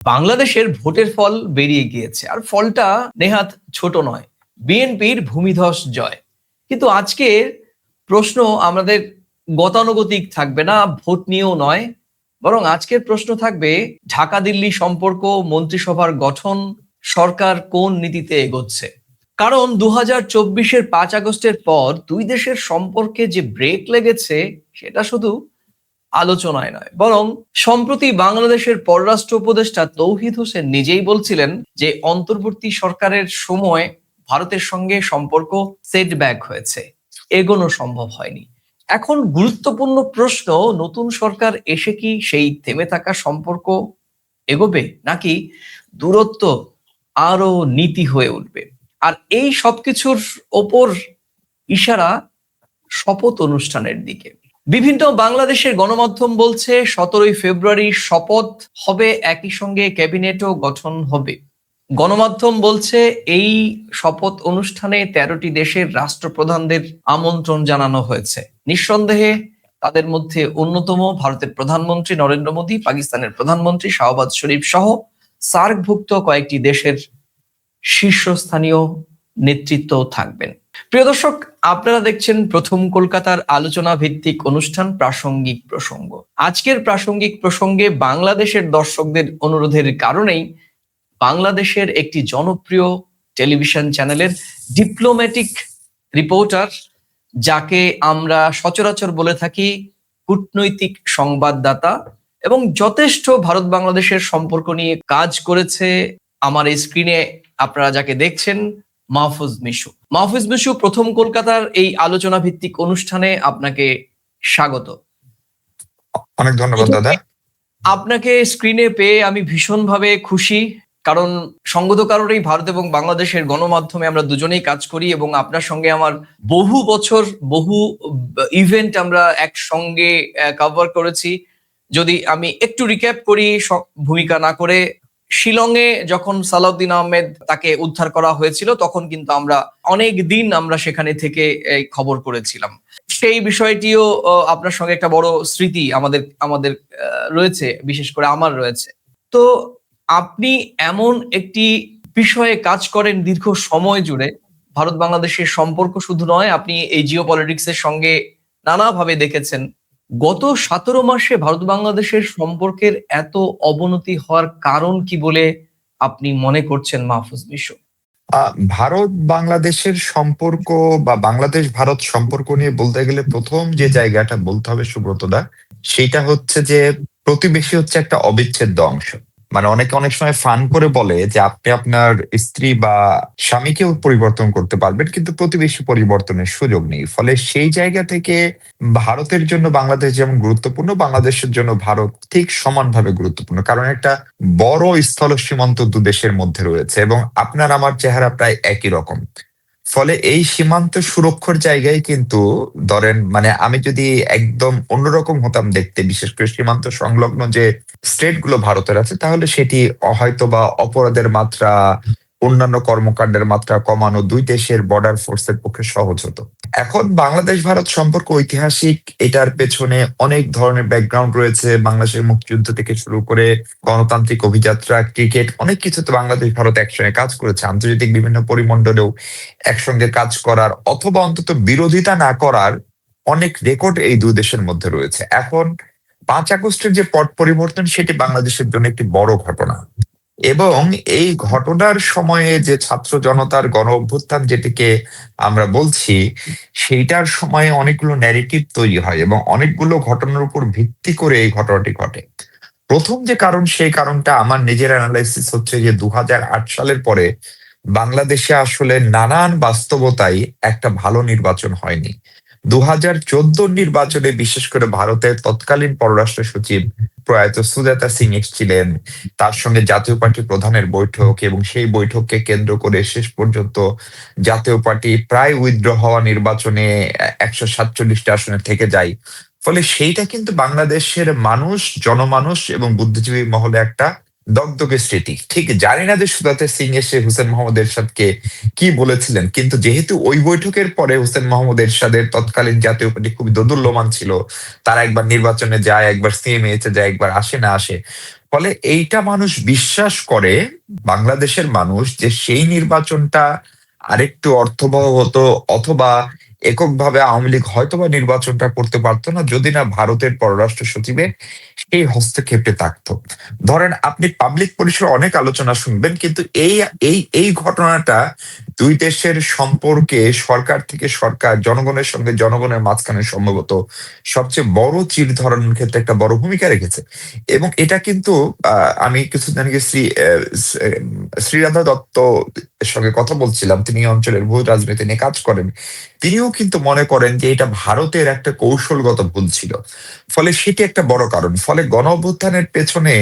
বাংলাদেশের ভোটের ফল বেরিয়ে গিয়েছে, আর ফলটা নেহাত ছোট নয়। বিএনপির ভূমিধস জয়। কিন্তু আজকের প্রশ্ন আমাদের গতানুগতিক থাকবে না, ভোট নিয়েও নয়, বরং আজকের প্রশ্ন থাকবে ঢাকা দিল্লি সম্পর্ক, মন্ত্রিসভার গঠন, সরকার কোন নীতিতে এগোচ্ছে। কারণ 2024-এর 5 আগস্টের পর দুই দেশের সম্পর্কে যে ব্রেক লেগেছে সেটা শুধু আলোচনায় নয়, বরং সম্প্রতি বাংলাদেশের পররাষ্ট্র উপদেষ্টা তৌহিদ হোসেন নিজেই বলছিলেন যে অন্তর্বর্তী সরকারের সময় ভারতের সঙ্গে সম্পর্ক সেটব্যাক হয়েছে, এগোনো সম্ভব হয়নি। এখন গুরুত্বপূর্ণ প্রশ্ন, নতুন সরকার এসে কি সেই থেমে থাকা সম্পর্ক এগোবে, নাকি দূরত্ব আরো নীতি হয়ে উঠবে? আর এই সবকিছুর ওপর ইশারা শপথ অনুষ্ঠানের দিকে। বিভিন্ন বাংলাদেশের গণমাধ্যম বলছে 17ই ফেব্রুয়ারি শপথ হবে, একই সঙ্গে ক্যাবিনেটও গঠন হবে। গণমাধ্যম বলছে এই শপথ অনুষ্ঠানে 13টি দেশের রাষ্ট্রপ্রধানদের আমন্ত্রণ জানানো হয়েছে। নিঃসন্দেহে তাদের মধ্যে অন্যতম ভারতের প্রধানমন্ত্রী নরেন্দ্র মোদী, পাকিস্তানের প্রধানমন্ত্রী শাহবাজ শরীফ সহ সার্কভুক্ত কয়েকটি দেশের শীর্ষস্থানীয় নেতৃত্ব থাকবেন। প্রিয় দর্শক, আপনারা দেখছেন প্রথম কলকাতার আলোচনা ভিত্তিক অনুষ্ঠান প্রাসঙ্গিক প্রসঙ্গ। আজকের প্রাসঙ্গিক প্রসঙ্গে বাংলাদেশের দর্শকদের অনুরোধের কারণেই বাংলাদেশের একটি জনপ্রিয় টেলিভিশন চ্যানেলের ডিপ্লোম্যাটিক রিপোর্টার, যাকে আমরা সচরাচর বলে থাকি কূটনৈতিক সংবাদদাতা, এবং যথেষ্ট ভারত বাংলাদেশের সম্পর্ক নিয়ে কাজ করেছে, আমার এই স্ক্রিনে আপনারা যাকে দেখছেন, মাহফুজ মিশু। মাহফুজ মিশু, প্রথম কলকাতার এই আলোচনা ভিত্তিক অনুষ্ঠানে আপনাকে স্বাগত। অনেক ধন্যবাদ দাদা। আপনাকে স্ক্রিনে পেয়ে আমি ভীষণভাবে খুশি, কারণ সঙ্গত কারণেই ভারত এবং বাংলাদেশের গণমাধ্যমে আমরা দুজনেই কাজ করি, এবং আপনার সঙ্গে আমার বহু বছর বহু ইভেন্ট আমরা একসঙ্গে কভার করেছি। যদি আমি একটু রিক্যাপ করি, ভূমিকা না করে, শিলংয়ে যখন সালাউদ্দিন আহমেদ তাকে উদ্ধার করা হয়েছিল, তখন কিন্তু আমরা অনেক দিন আমরা সেখানে থেকে এই খবর করেছিলাম। সেই বিষয়টিও আপনার সঙ্গে একটা বড় স্মৃতি আমাদের আমাদের রয়েছে, বিশেষ করে আমার রয়েছে। তো আপনি এমন একটি বিষয়ে কাজ করেন দীর্ঘ সময় জুড়ে, ভারত বাংলাদেশের সম্পর্ক শুধু নয়, আপনি এই জিও পলিটিক্সের সঙ্গে নানাভাবে দেখেছেন। গত 17 মাসে ভারত বাংলাদেশের সম্পর্কের এত অবনতি হওয়ার কারণ কি বলে আপনি মনে করছেন মাহফুজ মিশু? ভারত বাংলাদেশের সম্পর্ক বা বাংলাদেশ ভারত সম্পর্ক নিয়ে বলতে গেলে প্রথম যে জায়গাটা বলতে হবে সুব্রতদা, সেটা হচ্ছে যে প্রতিবেশী হচ্ছে একটা অবিচ্ছেদ্য অংশ। মানে অনেকে অনেক সময় ফান করে বলে যে আপনি আপনার স্ত্রী বা স্বামীকেও পরিবর্তন করতে পারবেন, কিন্তু প্রতিবেশী পরিবর্তনের সুযোগ নেই। ফলে সেই জায়গা থেকে ভারতের জন্য বাংলাদেশ যেমন গুরুত্বপূর্ণ, বাংলাদেশের জন্য ভারত ঠিক সমানভাবে গুরুত্বপূর্ণ। কারণ একটা বড় স্থল সীমান্ত দু দেশের মধ্যে রয়েছে এবং আপনার আমার চেহারা প্রায় একই রকম। ফলে এই সীমান্ত সুরক্ষার জায়গায় কিন্তু ধরেন, মানে আমি যদি একদম অন্যরকম হতাম দেখতে, বিশেষ করে সীমান্ত সংলগ্ন যে স্টেট গুলো ভারতের আছে, তাহলে সেটি হয়তো বা অপরাধের মাত্রা, অন্যান্য কর্মকাণ্ডের মাত্রা কমানো দুই দেশের বর্ডার ফোর্সের পক্ষে সহজ হতো। এখন বাংলাদেশ ভারত সম্পর্ক ঐতিহাসিক, এটার পেছনে অনেক ধরনের ব্যাকগ্রাউন্ড রয়েছে। বাংলাদেশের মুক্তিযুদ্ধ থেকে শুরু করে গণতান্ত্রিক অভিযাত্রা, ক্রিকেট, অনেক কিছুতে বাংলাদেশ ভারত একসঙ্গে কাজ করেছে। আন্তর্জাতিক বিভিন্ন পরিমণ্ডলেও একসঙ্গে কাজ করার অথবা অন্তত বিরোধিতা না করার অনেক রেকর্ড এই দুই দেশের মধ্যে রয়েছে। এখন 5 আগস্টের যে পট পরিবর্তন, সেটি বাংলাদেশের জন্য একটি বড় ঘটনা, এবং এই ঘটনার সময়ে যে ছাত্র জনতার গণ অভ্যুত্থান যেটিকে আমরা বলছি, সেইটার সময়ে অনেকগুলো ন্যারেটিভ তৈরি হয় এবং অনেকগুলো ঘটনার উপর ভিত্তি করে এই ঘটনাটি ঘটে। প্রথম যে কারণ, সেই কারণটা আমার নিজের অ্যানালাইসিস হচ্ছে যে 2008 সালের পরে বাংলাদেশে আসলে নানান বাস্তবতায় একটা ভালো নির্বাচন হয়নি। 2014 নির্বাচনে বিশেষ করে ভারতের তৎকালীন পররাষ্ট্র সচিব প্রয়াত সুজাতা সিং এসেছিলেন, তার সঙ্গে জাতীয় পার্টি প্রধানের বৈঠক, এবং সেই বৈঠককে কেন্দ্র করে শেষ পর্যন্ত জাতীয় পার্টি প্রায় উইথড্র হওয়া নির্বাচনে 147টা আসনে থেকে যায়। ফলে সেইটা কিন্তু বাংলাদেশের মানুষ, জনমানুষ এবং বুদ্ধিজীবী মহলে একটা দগদগে স্মৃতি। ঠিক জানি না যে সুজাতা সিং এসে হুসেন মোহাম্মদ এরশাদকে কি বলেছিলেন, কিন্তু যেহেতু ওই বৈঠকের পরে হুসেন মোহাম্মদ এরশাদের তৎকালীন জাতীয় পার্টি খুবই দোদুল্যমান ছিল, তারা একবার নির্বাচনে যায়, একবার সিএমএ যায়, একবার আসে না আসে। ফলে এইটা মানুষ বিশ্বাস করে, বাংলাদেশের মানুষ, যে সেই নির্বাচনটা আরেকটু অর্থবহ হতো, অথবা এককভাবে আওয়ামী লীগ হয়তোবা নির্বাচনটা করতে পারতো না যদি না ভারতের পররাষ্ট্র সচিবের সেই হস্তক্ষেপে থাকতো। ধরেন আপনি পাবলিক পরিসরে অনেক আলোচনা শুনবেন, কিন্তু এই এই এই ঘটনাটা দুই দেশের সম্পর্কে, সরকার থেকে সরকার, জনগণের সঙ্গে জনগণের মাঝখানে সম্ভবত সবচেয়ে বড় চির ধরানোর ক্ষেত্রে একটা বড় ভূমিকা রেখেছে। এবং এটা কিন্তু আমি কিছুদিন আগে শ্রীরাধা দত্ত এর সঙ্গে কথা বলছিলাম, তিনি এই অঞ্চলের ভূ রাজনীতি নিয়ে কাজ করেন। তিনিও কিন্তু মনে করেন যে এটা ভারতের একটা কৌশলগত ভুল ছিল। ফলে সেটি একটা বড় কারণ। ফলে গণ অভ্যুত্থানের পেছনে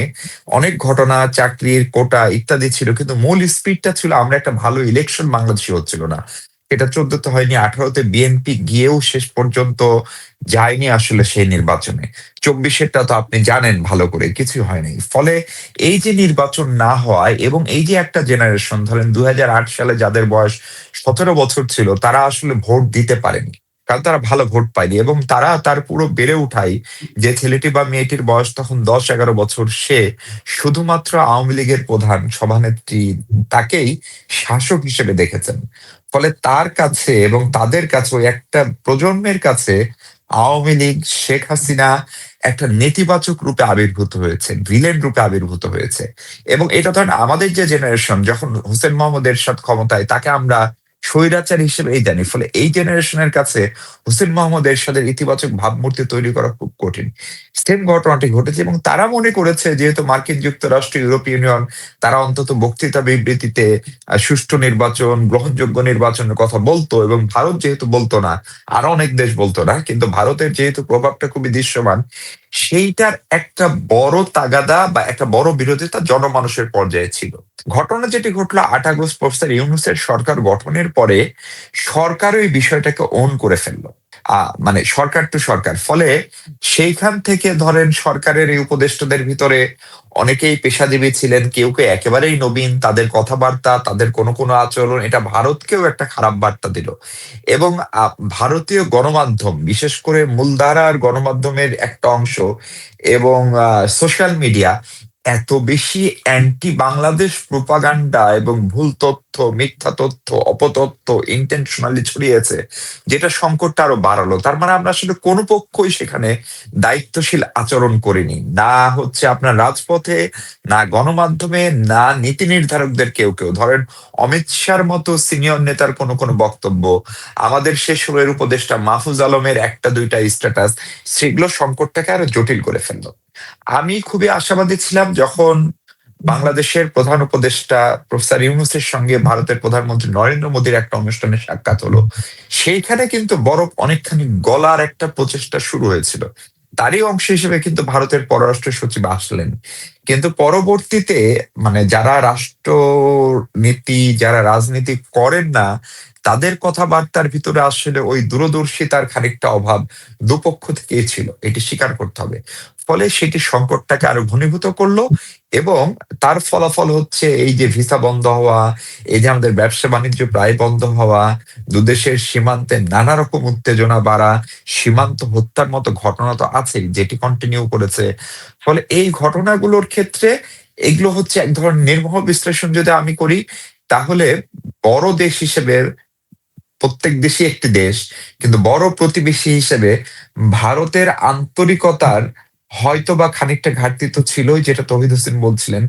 অনেক ঘটনা, চাকরির কোটা ইত্যাদি ছিল, কিন্তু মূল স্পিডটা ছিল আমরা একটা ভালো ইলেকশন বাংলাদেশে হচ্ছিল না। এটা 14তে হয়নি, 18তে বিএনপি গিয়েও শেষ পর্যন্ত যায়নি আসলে সেই নির্বাচনে। 24-এরটা তো আপনি জানেন ভালো করে, কিছু হয়নি। ফলে এই যে নির্বাচন না হওয়ায়, এবং এই যে একটা জেনারেশন, ধরেন 2008 সালে যাদের বয়স 17 বছর ছিল, তারা আসলে ভোট দিতে পারেনি, কারণ তারা ভালো ভোট পায়নি। এবং তারা তার পুরো বেড়ে উঠাই, যে ছেলেটি বা মেয়েটির বয়স তখন 10-11 বছর, সে শুধুমাত্র আওয়ামী লীগের প্রধান সভানেত্রী তাকেই শাসক হিসেবে দেখেছেন। ফলে তার কাছে এবং তাদের কাছে, ওই একটা প্রজন্মের কাছে, আওয়ামী লীগ, শেখ হাসিনা একটা নেতিবাচক রূপে আবির্ভূত হয়েছে, ভিলেন রূপে আবির্ভূত হয়েছে। এবং এটা ধরেন আমাদের যে জেনারেশন, যখন হোসেন মোহাম্মদ এরশাদ ক্ষমতায়, তাকে আমরা স্বৈরাচার হিসেবেই জানি। ফলে এই জেনারেশনের কাছে হোসেন মোহাম্মদ এরশাদের ইতিবাচক ভাবমূর্তি তৈরি করা খুব কঠিন। সেম ঘটনাটি ঘটেছে, এবং তারা মনে করেছে যেহেতু মার্কিন যুক্তরাষ্ট্র, ইউরোপীয় ইউনিয়ন, তারা অন্তত বক্তৃতা বিবৃতিতে সুষ্ঠু নির্বাচন, গ্রহণযোগ্য নির্বাচনের কথা বলতো, এবং ভারত যেহেতু বলতো না, আরো অনেক দেশ বলতো না, কিন্তু ভারতের যেহেতু প্রভাবটা খুবই দৃশ্যমান, সেইটার একটা বড় তাগাদা বা একটা বড় বিরোধিতা জনমানুষের পর্যায়ে ছিল। ঘটনা যেটি ঘটলো 8 আগস্ট প্রফেসর ইউনূসের সরকার গঠনের পরে, সরকার ওই বিষয়টাকে ওন করে ফেললো। মানে সরকার টু সরকার। ফলে সেইখান থেকে ধরেন সরকারের এই উপদেষ্টাদের ভিতরে অনেকেই পেশাজীবী ছিলেন, কেউ কেউ একেবারেই নবীন, তাদের কথাবার্তা, তাদের কোনো কোনো আচরণ, এটা ভারতকেও একটা খারাপ বার্তা দিল। এবং ভারতীয় গণমাধ্যম, বিশেষ করে মূলধারার গণমাধ্যমের একটা অংশ এবং সোশ্যাল মিডিয়া এত বেশি অ্যান্টি বাংলাদেশ প্রোপাগান্ডা এবং ভুল তথ্য, মিথ্যা তথ্য, অপতথ্য ইন্টেনশনালি ছড়িয়েছে, যেটা সংকটটা আরো বাড়ালো। তার মানে আমরা আসলে কোনো পক্ষই সেখানে দায়িত্বশীল আচরণ করিনি, না হচ্ছে আপনার রাজপথে, না গণমাধ্যমে, না নীতি নির্ধারকদের কেউ কেউ। ধরেন অমিত শাহর মতো সিনিয়র নেতার কোনো কোনো বক্তব্য, আমাদের শেষ সময়ের উপদেষ্টা মাহফুজ আলমের একটা দুইটা স্ট্যাটাস, সেগুলো সংকটটাকে আরো জটিল করে ফেললো। আমি খুবই আশাবাদী ছিলাম যখন বাংলাদেশের প্রধান উপদেষ্টা প্রফেসর ইউনূসের সঙ্গে ভারতের প্রধানমন্ত্রী নরেন্দ্র মোদীর একটা অনুষ্ঠানে সাক্ষাৎ হলো। সেইখানে কিন্তু বরফ অনেকখানি গলার একটা প্রচেষ্টা শুরু হয়েছিল। তারই অংশ হিসেবে কিন্তু ভারতের পররাষ্ট্র সচিব আসলেন। কিন্তু পরবর্তীতে, মানে যারা রাষ্ট্রনীতি, যারা রাজনীতি করেন না, তাদের কথাবার্তার ভিতরে আসলে ওই দূরদর্শিতার খানিকটা অভাব দুপক্ষ থেকেই ছিল, এটি স্বীকার করতে হবে। ফলে সেটি সংকটটাকে আরো ঘনীভূত করলো। এবং তার ফলাফল হচ্ছে এই যে ভিসা বন্ধ হওয়া, এই যে আমাদের ব্যবসা বাণিজ্য প্রায় বন্ধ হওয়া, দুদেশের সীমান্তে নানা রকম উত্তেজনা বাড়া, সীমান্ত হত্যার মতো ঘটনা তো আছেই, যেটি কন্টিনিউ করেছে। ফলে এই ঘটনাগুলোর ক্ষেত্রে এগুলো হচ্ছে এক ধরনের নির্মোহ বিশ্লেষণ যদি আমি করি, তাহলে বড় দেশ হিসেবে, প্রত্যেক দেশই একটি দেশ, কিন্তু বড় প্রতিবেশী হিসেবে ভারতের আন্তরিকতার হয়তো বা খানিকটা ঘাটতি তো ছিলই, যেটা তৌহিদ হোসেন বলছিলেন।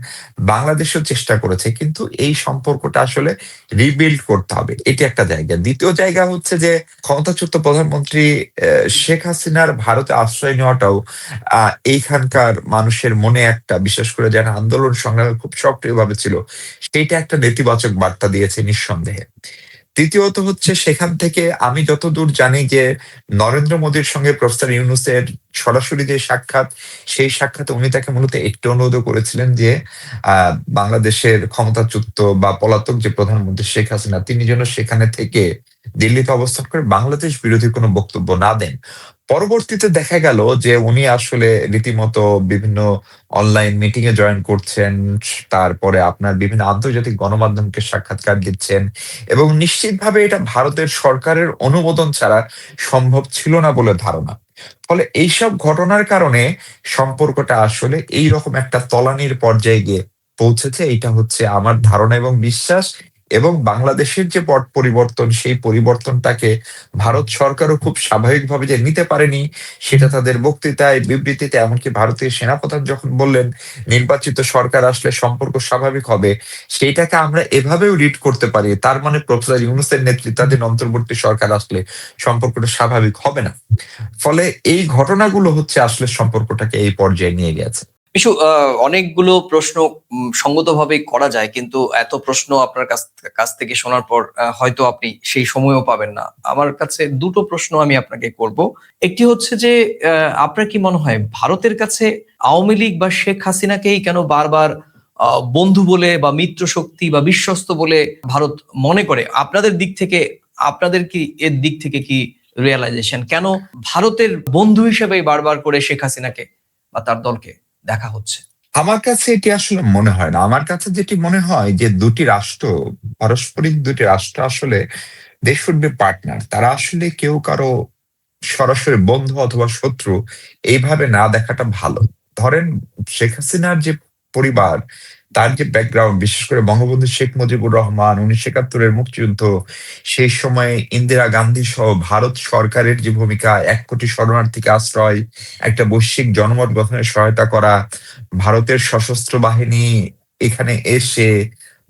বাংলাদেশও চেষ্টা করেছে, কিন্তু এই সম্পর্কটা আসলে রিবিল্ড করতে হবে, এটি একটা জায়গা। দ্বিতীয় জায়গা হচ্ছে যে ক্ষমতাচ্যুত প্রধানমন্ত্রী শেখ হাসিনার ভারতে আশ্রয় নেওয়াটাও এইখানকার মানুষের মনে একটা, বিশেষ করে যারা আন্দোলন সংগ্রামে খুব সক্রিয়ভাবে ছিল, সেইটা একটা নেতিবাচক বার্তা দিয়েছে নিঃসন্দেহে। তৃতীয়ত হচ্ছে, সেখান থেকে আমি যতদূর জানি যে নরেন্দ্র মোদীর সঙ্গে প্রফেসর ইউনূসের সরাসরি যে সাক্ষাৎ, সেই সাক্ষাতে উনি তাকে মূলত একটু অনুরোধ করেছিলেন যে বাংলাদেশের ক্ষমতাচ্যুত বা পলাতক যে প্রধানমন্ত্রী শেখ হাসিনা, তিনি যেন সেখানে থেকে দিল্লিতে অবস্থান করে বাংলাদেশ বিরোধী কোনো বক্তব্য না দেন। পরবর্তীতে দেখা গেল যে উনি আসলে রীতিমতো বিভিন্ন অনলাইন মিটিং এ জয়েন করছেন, তারপরে আপনার বিভিন্ন আন্তর্জাতিক গণমাধ্যমকে সাক্ষাৎকার দিচ্ছেন, এবং নিশ্চিতভাবে এটা ভারতের সরকারের অনুমোদন ছাড়া সম্ভব ছিল না বলে ধারণা। ফলে এইসব ঘটনার কারণে সম্পর্কটা আসলে এইরকম একটা তলানির পর্যায়ে গিয়ে পৌঁছেছে। এইটা হচ্ছে আমার ধারণা এবং বিশ্বাস। এবং বাংলাদেশের যে পট পরিবর্তন, সেই পরিবর্তনটাকে ভারত সরকারও খুব স্বাভাবিকভাবে যে নিতে পারেনি, সেটা তাদের বক্তৃতায়, বিবৃতিতে, এমনকি ভারতীয় সেনাপ্রধান যখন বললেন নির্বাচিত সরকার আসলে সম্পর্ক স্বাভাবিক হবে, সেইটাকে আমরা এভাবেও রিড করতে পারি, তার মানে প্রফেসর ইউনূসের নেতৃত্বাধীন অন্তর্বর্তী সরকার আসলে সম্পর্কটা স্বাভাবিক হবে না। ফলে এই ঘটনাগুলো হচ্ছে আসলে সম্পর্কটাকে এই পর্যায়ে নিয়ে গেছে। বিশু, অনেকগুলো প্রশ্ন সঙ্গতভাবে করা যায়, কিন্তু এত প্রশ্ন আপনার কাছ থেকে শোনার পর হয়তো আপনি সেই সময়ও পাবেন না। আমার কাছে দুটো প্রশ্ন আমি আপনাকে করব। একটি হচ্ছে যে আপনার কি মনে হয় ভারতের কাছে আওয়ামী লীগ বা শেখ হাসিনাকেই কেন বারবার বন্ধু বলে বা মিত্র শক্তি বা বিশ্বস্ত বলে ভারত মনে করে? আপনাদের দিক থেকে, আপনাদের কি এর দিক থেকে কি রিয়েলাইজেশন, কেন ভারতের বন্ধু হিসেবে বারবার করে শেখ হাসিনাকে বা তার দলকে দেখা হচ্ছে? আমার কাছে এটি আসলে মনে হয় না। আমার কাছে যেটি মনে হয় যে দুটি রাষ্ট্র, পারস্পরিক দুটি রাষ্ট্র আসলে দে শুড বি পার্টনার। তারা আসলে কেউ কারো সরাসরি বন্ধু অথবা শত্রু এইভাবে না দেখাটা ভালো। ধরেন শেখ হাসিনার যে পরিবার, তার যে ব্যাকগ্রাউন্ড, বিশেষ করে বঙ্গবন্ধু শেখ মুজিবুর রহমান 1971-এর মুক্তিযুদ্ধ, সেই সময়ে ইন্দিরা গান্ধী সহ ভারত সরকারের যে ভূমিকা, 1 কোটি শরণার্থীকে আশ্রয়, একটা বৈশ্বিক জনমত গঠনে সহায়তা করা, ভারতের সশস্ত্র বাহিনী এখানে এসে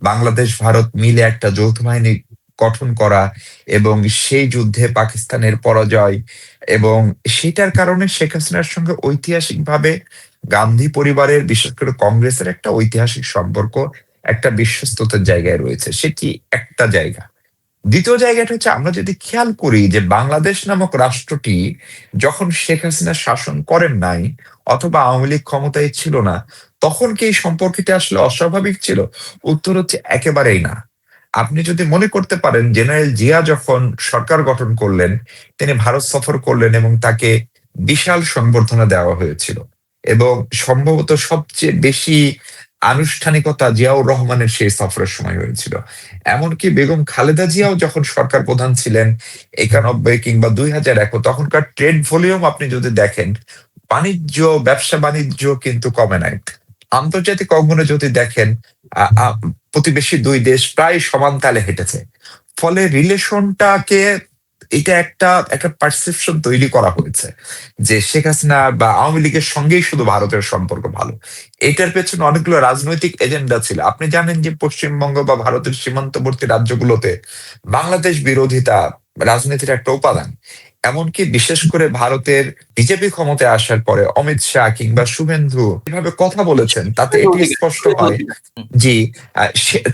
বাংলাদেশ ভারত মিলে একটা যৌথ বাহিনী গঠন করা, এবং সেই যুদ্ধে পাকিস্তানের পরাজয়, এবং সেটার কারণে শেখ হাসিনার সঙ্গে ঐতিহাসিকভাবে গান্ধী পরিবারের, বিশেষ করে কংগ্রেসের একটা ঐতিহাসিক সম্পর্ক, একটা বিশ্বস্ততার জায়গায় রয়েছে। সেটি একটা জায়গা। দ্বিতীয় জায়গাটা হচ্ছে, আমরা যদি খেয়াল করি যে বাংলাদেশ নামক রাষ্ট্রটি যখন শেখ হাসিনা শাসন করেন নাই অথবা আওয়ামী লীগ ক্ষমতায় ছিল না, তখন কি এই সম্পর্কটি আসলে অস্বাভাবিক ছিল? উত্তর হচ্ছে একেবারেই না। আপনি যদি মনে করতে পারেন, জেনারেল জিয়া যখন সরকার গঠন করলেন, তিনি ভারত সফর করলেন এবং তাকে বিশাল সংবর্ধনা দেওয়া হয়েছিল, এবং সম্ভবত সবচেয়ে বেশি আনুষ্ঠানিকতা জিয়াউর রহমানের সেই সফরের সময় হয়েছিল। এমনকি বেগম খালেদা জিয়াও যখন সরকার প্রধান ছিলেন 91 কিংবা 2001, তখনকার ট্রেড ভলিউম আপনি যদি দেখেন, বাণিজ্য, ব্যবসা বাণিজ্য কিন্তু কমে নাই। আন্তর্জাতিক অঙ্গনে যদি দেখেন, প্রতিবেশী দুই দেশ প্রায় সমান তালে হেঁটেছে। ফলে রিলেশনটাকে, এটা একটা একটা পারসেপশন তৈরি করা হয়েছে যে শেখ হাসিনা বা আওয়ামী লীগের সঙ্গেই শুধু ভারতের সম্পর্ক ভালো। এটার পেছনে অনেকগুলো রাজনৈতিক এজেন্ডা ছিল। আপনি জানেন যে পশ্চিমবঙ্গ বা ভারতের সীমান্তবর্তী রাজ্যগুলোতে বাংলাদেশ বিরোধিতা রাজনীতির একটা উপাদান। এমনকি বিশেষ করে ভারতের বিজেপি ক্ষমতায় আসার পরে অমিত শাহ কিংবা শুভেন্দু এভাবে কথা বলেছেন, তাতে এটি স্পষ্ট হয় জি,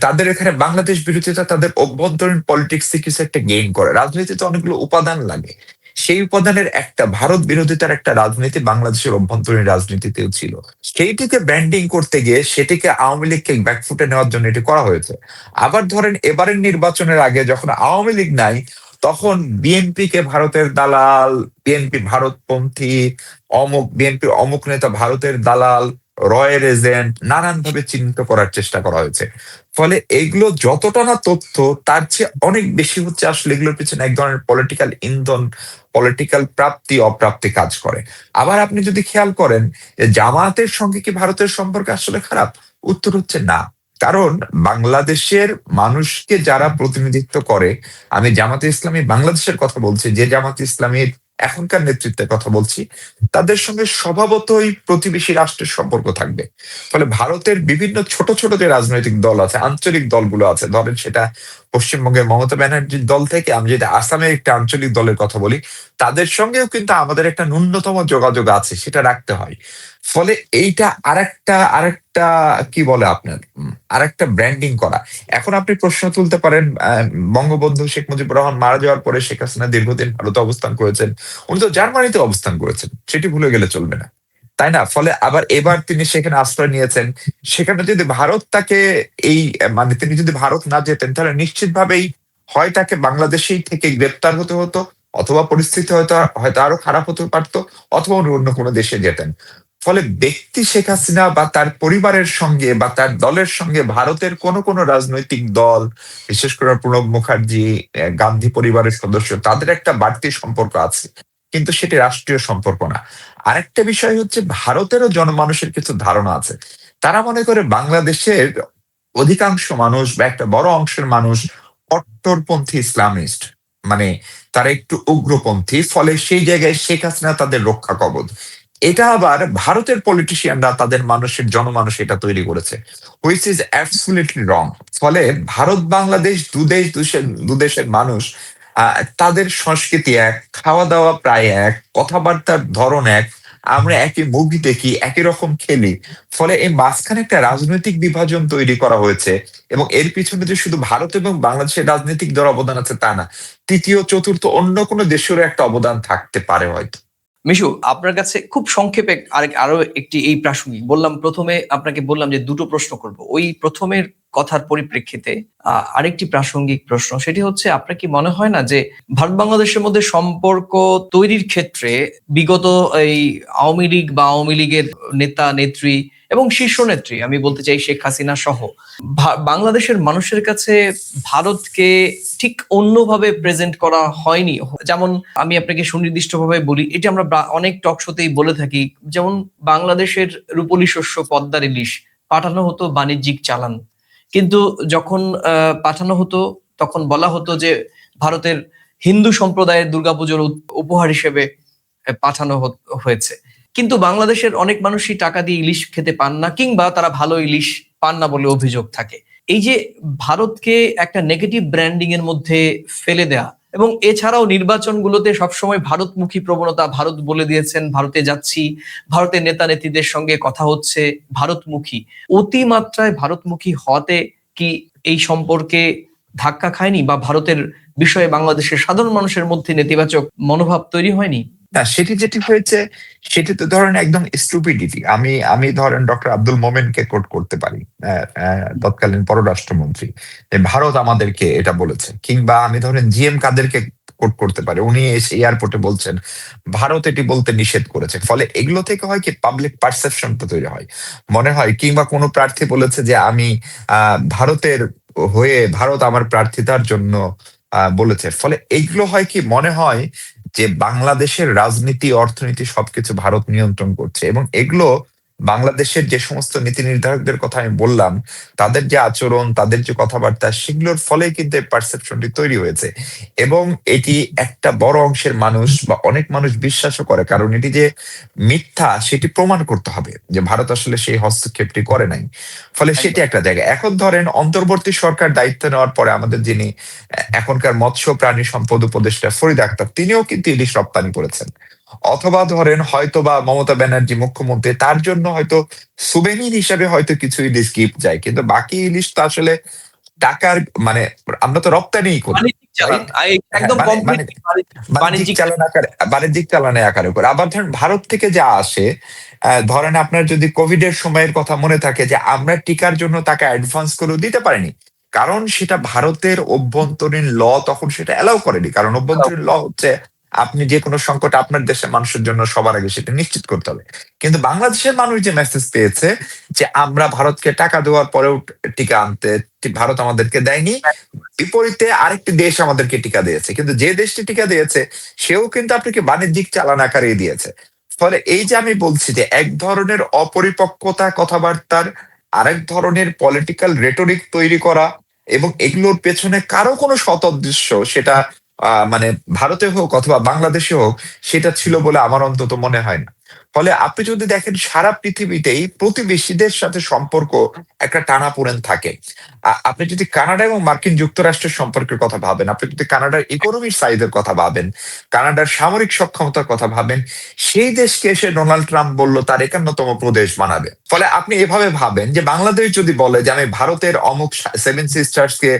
তাদের এখানে বাংলাদেশ বিরোধিতা তাদের অভ্যন্তরীণ পলিটিক্সে কিছু একটা গেইন করে। রাজনীতিতে অনেকগুলো উপাদান লাগে। সেই উপাদানের একটা ভারত বিরোধিতার একটা রাজনীতি বাংলাদেশের অভ্যন্তরীণ রাজনীতিতেও ছিল। সেইটিকে ব্র্যান্ডিং করতে গিয়ে সেটিকে আওয়ামী লীগকে ব্যাকফুটে নেওয়ার জন্য এটি করা হয়েছে। আবার ধরেন এবারের নির্বাচনের আগে যখন আওয়ামী লীগ নাই, তখন বিএনপি কে ভারতের দালাল, বিএনপি ভারতপন্থী, বিএনপির অমুক নেতা ভারতের দালাল, রয়ের এজেন্ট, নানানভাবে চিহ্নিত করার চেষ্টা করা হয়েছে। ফলে এগুলো যতটা না তথ্য, তার চেয়ে অনেক বেশি হচ্ছে আসলে এগুলোর পিছনে এক ধরনের পলিটিক্যাল ইন্ধন, পলিটিক্যাল প্রাপ্তি অপ্রাপ্তি কাজ করে। আবার আপনি যদি খেয়াল করেন যে জামায়াতের সঙ্গে কি ভারতের সম্পর্ক আসলে খারাপ? উত্তর হচ্ছে না। কারণ বাংলাদেশের মানুষকে যারা প্রতিনিধিত্ব করে, আমি জামাতে ইসলামী বাংলাদেশের কথা বলছি, যে জামাতে ইসলামীর এখনকার নেতৃত্বের কথা বলছি, তাদের সঙ্গে স্বভাবতই প্রতিবেশী রাষ্ট্রের সম্পর্ক থাকবে। ফলে ভারতের বিভিন্ন ছোট ছোট যে রাজনৈতিক দল আছে, আঞ্চলিক দলগুলো আছে, ধরেন সেটা পশ্চিমবঙ্গের মমতা ব্যানার্জির দল থেকে আমি যদি আসামের একটা আঞ্চলিক দলের কথা বলি, তাদের সঙ্গেও কিন্তু আমাদের একটা ন্যূনতম যোগাযোগ আছে, সেটা রাখতে হয়। ফলে এইটা আরেকটা আরেকটা কি বলে আপনার আরেকটা ব্র্যান্ডিং করা। এখন আপনি প্রশ্ন তুলতে পারেন, বঙ্গবন্ধু শেখ মুজিবুর রহমান মারা যাওয়ার পরে শেখ হাসিনা দীর্ঘদিন ভারতে অবস্থান করেছেন, উনি তো জার্মানিতে অবস্থান করেছেন, সেটি ভুলে গেলে চলবে না, তাই না? ফলে আবার এবার তিনি সেখানে আশ্রয় নিয়েছেন। সেখানে যদি ভারত তাকে এই, মানে তিনি যদি ভারত না যেতেন, তাহলে নিশ্চিতভাবেই হয় তাকে বাংলাদেশেই থেকে গ্রেপ্তার হতে হতো, অথবা পরিস্থিতি হয়তো হয়তো আরো খারাপ হতে পারতো, অথবা অন্য কোনো দেশে যেতেন। ফলে ব্যক্তি শেখ হাসিনা বা তার পরিবারের সঙ্গে বা তার দলের সঙ্গে ভারতের কোনো কোনো রাজনৈতিক দল, বিশেষ করে প্রণব মুখার্জি, গান্ধী পরিবারের সদস্য, তাদের একটা বাড়তি সম্পর্ক আছে, কিন্তু সেটি রাষ্ট্রীয় সম্পর্ক না। আরেকটা বিষয় হচ্ছে, ভারতেরও জনমানুষের কিছু ধারণা আছে। তারা মনে করে বাংলাদেশের অধিকাংশ মানুষ বা একটা বড় অংশের মানুষ কট্টরপন্থী ইসলামিস্ট, মানে তারা একটু উগ্রপন্থী, ফলে সেই জায়গায় শেখ হাসিনা তাদের রক্ষা কবচ। এটা আবার ভারতের পলিটিশিয়ানরা তাদের জনমানুষ এটা তৈরি করেছে, হুইচ ইজ অ্যাবসলিউটলি রং। ফলে ভারত বাংলাদেশ দুদেশের মানুষ, তাদের সংস্কৃতি এক, খাওয়া দাওয়া প্রায় এক, কথাবার্তার ধরন এক, আমরা একই মুভি দেখি, একই রকম খেলি। ফলে এই মাঝখানে একটা রাজনৈতিক বিভাজন তৈরি করা হয়েছে, এবং এর পিছনে যে শুধু ভারত এবং বাংলাদেশের রাজনৈতিক দল অবদান আছে তা না, তৃতীয় চতুর্থ অন্য কোনো দেশেরও একটা অবদান থাকতে পারে হয়তো। মিশু, আপনার কাছে খুব সংক্ষেপে আরো একটি এই প্রাসঙ্গিক বললাম, প্রথমে আপনাকে বললাম যে দুটো প্রশ্ন করব। ওই প্রথমের কথার পরিপ্রেক্ষিতে আরেকটি প্রাসঙ্গিক প্রশ্ন, সেটি হচ্ছে, আপনার কি মনে হয় না যে ভারত বাংলাদেশের মধ্যে সম্পর্ক তৈরির ক্ষেত্রে বিগত এই আওয়ামী লীগ বা আওয়ামী লীগের নেতা নেত্রী এবং শীর্ষ নেত্রী, আমি বলতে চাই শেখ হাসিনা সহ, বাংলাদেশের মানুষের কাছে ভারতকে ঠিক অন্যভাবে প্রেজেন্ট করা হয়নি? যেমন আমি আপনাকে সুনির্দিষ্টভাবে বলি, এটি আমরা অনেক টক শোতেই বলে থাকি, যেমন বাংলাদেশের রূপলী শস্য পদ্মার ইলিশ পাঠানো হতো বাণিজ্যিক চালান, কিন্তু যখন পাঠানো হতো তখন বলা হতো যে ভারতের হিন্দু সম্প্রদায়ের দুর্গাপুজোর উপহার হিসেবে পাঠানো হয়েছে। কিন্তু বাংলাদেশের অনেক মানুষই টাকা দিয়ে ইলিশ খেতে পান না, কিংবা তারা ভালো ইলিশ পান না বলে অভিযোগ থাকে। এই যে ভারতকে একটা নেগেটিভ ব্র্যান্ডিং এর মধ্যে ফেলে দেয়া, এবং এছাড়াও নির্বাচনগুলোতে সবসময় ভারতমুখী প্রবণতা, ভারত বলে দিয়েছেন ভারতে যাচ্ছি, ভারতের নেতা নেত্রীদের সঙ্গে কথা হচ্ছে, ভারতমুখী, অতিমাত্রায় ভারতমুখী হওয়াতে কি এই সম্পর্কে ধাক্কা খায়নি, বা ভারতের বিষয়ে বাংলাদেশের সাধারণ মানুষের মধ্যে নেতিবাচক মনোভাব তৈরি হয়নি? না, সেটি যেটি হয়েছে সেটি তো ধরেন একদম স্টুপিডিটি। আমি আমি ধরেন ডক্টর আব্দুল মোমেনকে কোট করতে পারি, তৎকালীন পররাষ্ট্রমন্ত্রী, যে ভারত আমাদেরকে এটা বলেছে। কিংবা আমি ধরেন জিএম কাদেরকে কোট করতে পারি, উনি এসে এয়ারপোর্টে বলছেন ভারত এটি বলতে নিষেধ করেছে। ফলে এগুলো থেকে হয় কি, পাবলিক পারসেপশনটা তৈরি হয়, মনে হয়। কিংবা কোনো প্রার্থী বলেছে যে আমি ভারতের হয়ে, ভারত আমার প্রার্থিতার জন্য বলেছে। ফলে এইগুলো হয় কি, মনে হয় যে বাংলাদেশের রাজনীতি, অর্থনীতি সবকিছু ভারত নিয়ন্ত্রণ করছে। এবং এগুলো বাংলাদেশের যে সমস্ত নীতি নির্ধারকদের কথা আমি বললাম, তাদের যে আচরণ, তাদের যে কথাবার্তা, সেগুলোর ফলে কিন্তু এই পারসেপশনটি তৈরি হয়েছে। এবং এটি একটা বড় অংশের মানুষ বা অনেক মানুষ বিশ্বাসও করে, কারণ এটি যে মিথ্যা সেটি প্রমাণ করতে হবে যে ভারত আসলে সেই হস্তক্ষেপটি করে নাই। ফলে সেটি একটা জায়গা। এখন ধরেন অন্তর্বর্তী সরকার দায়িত্ব নেওয়ার পরে আমাদের যিনি এখনকার মৎস্য প্রাণী সম্পদ উপদেষ্টা ফরিদ আক্তার, তিনিও কিন্তু ইলিশ রপ্তানি করেছেন। অথবা ধরেন হয়তো বা মমতা ব্যানার্জি মুখ্যমন্ত্রী, তার জন্য হয়তো সুবেনির হিসাবে হয়তো কিছু ইলিশ গিফট যায়, কিন্তু বাকি ইলিশ তো আসলে টাকার, মানে আমরা তো রপ্তানিই করি, বাণিজ্যিক চালান, রাইট? হ্যাঁ, একদম মানে মানে কমপ্লিট বাণিজ্যিক বাণিজ্যিক। চালান আকারে, বাণিজ্যিক চালানের আকারে করে। আবার ধরেন ভারত থেকে যা আসে, ধরেন আপনার যদি কোভিড এর সময়ের কথা মনে থাকে, যে আমরা টিকার জন্য তাকে অ্যাডভান্স করেও দিতে পারিনি, কারণ সেটা ভারতের অভ্যন্তরীণ ল তখন সেটা অ্যালাউ করেনি। কারণ অভ্যন্তরীণ ল হচ্ছে আপনি যে কোনো সংকট আপনার দেশের মানুষের জন্য সবার আগে সেটা নিশ্চিত করতে হবে। কিন্তু বাংলাদেশের মানুষ যে মেসেজ পেয়েছে যে আমরা ভারতকে টাকা দেওয়ার পরেও টিকা আনতে, ভারত আমাদেরকে দেয়নি, বিপরীতে আরেকটি দেশ আমাদেরকে টিকা দিয়েছে, কিন্তু যে দেশটি টিকা দিয়েছে সেও কিন্তু আপনাকে বাণিজ্যিক চালান আকারে দিয়েছে। ফলে এই যে আমি বলছি যে এক ধরনের অপরিপক্কতা কথাবার্তার, আরেক ধরনের পলিটিক্যাল রেটরিক তৈরি করা, এবং এগুলোর পেছনে কারো কোনো সৎ উদ্দেশ্য, সেটা মানে ভারতে হোক অথবা বাংলাদেশে হোক, সেটা ছিল বলে আমার অন্তত মনে হয় না। ফলে আপনি যদি দেখেন সারা পৃথিবীতেই প্রতিবেশীদের সাথে সম্পর্ক একটা টানাপোড়েন থাকে। আপনি যদি কানাডা এবং মার্কিন যুক্তরাষ্ট্রের সম্পর্কের কথা ভাবেন, আপনি যদি কানাডার ইকোনমির সাইজের কথা ভাবেন, কানাডার সামরিক সক্ষমতার কথা ভাবেন, সেই দেশকে এসে ডোনাল্ড ট্রাম্প বলল তার 51তম প্রদেশ বানাবে। ফলে আপনি এভাবে ভাবেন যে বাংলাদেশ যদি বলে যে আমি ভারতের অমুক সেভেন সিস্টার্স কে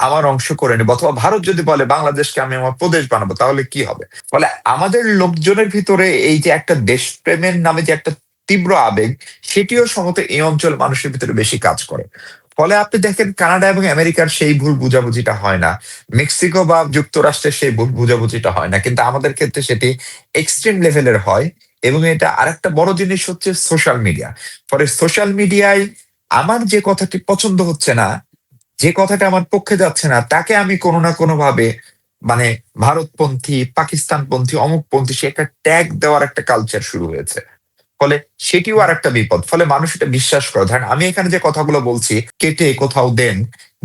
আমার অংশ করে নেব, অথবা ভারত যদি বলে বাংলাদেশকে আমি আমার প্রদেশ বানাবো, তাহলে কি হবে? ফলে আমাদের লোকজনের ভিতরে এই যে একটা দেশপ্রেমের নামে যে একটা তীব্র আবেগ, সেটিও সম্ভবত এই অঞ্চল মানুষের ভিতরে বেশি কাজ করে। ফলে আপনি দেখেন কানাডা এবং আমেরিকার সেই ভুল বুঝাবুঝিটা হয় না, মেক্সিকো বা যুক্তরাষ্ট্রের সেই ভুল বুঝাবুঝিটা হয় না, কিন্তু আমাদের ক্ষেত্রে সেটি এক্সট্রিম লেভেলের হয়। এবং এটা আরেকটা বড় জিনিস হচ্ছে সোশ্যাল মিডিয়া। ফলে সোশ্যাল মিডিয়ায় আমার যে কথাটি পছন্দ হচ্ছে না, যে কথাটা আমার পক্ষে যাচ্ছে না, তাকে আমি কোনো না কোনো ভাবে মানে ভারতপন্থী, পাকিস্তানপন্থী, অমুকপন্থী, সে একটা ট্যাগ দেওয়ার একটা কালচার শুরু হয়েছে। ফলে সেটিও আর একটা বিপদ। ফলে মানুষ এটা বিশ্বাস করে। ধরেন আমি এখানে যে কথাগুলো বলছি, কেটে কোথাও দেন,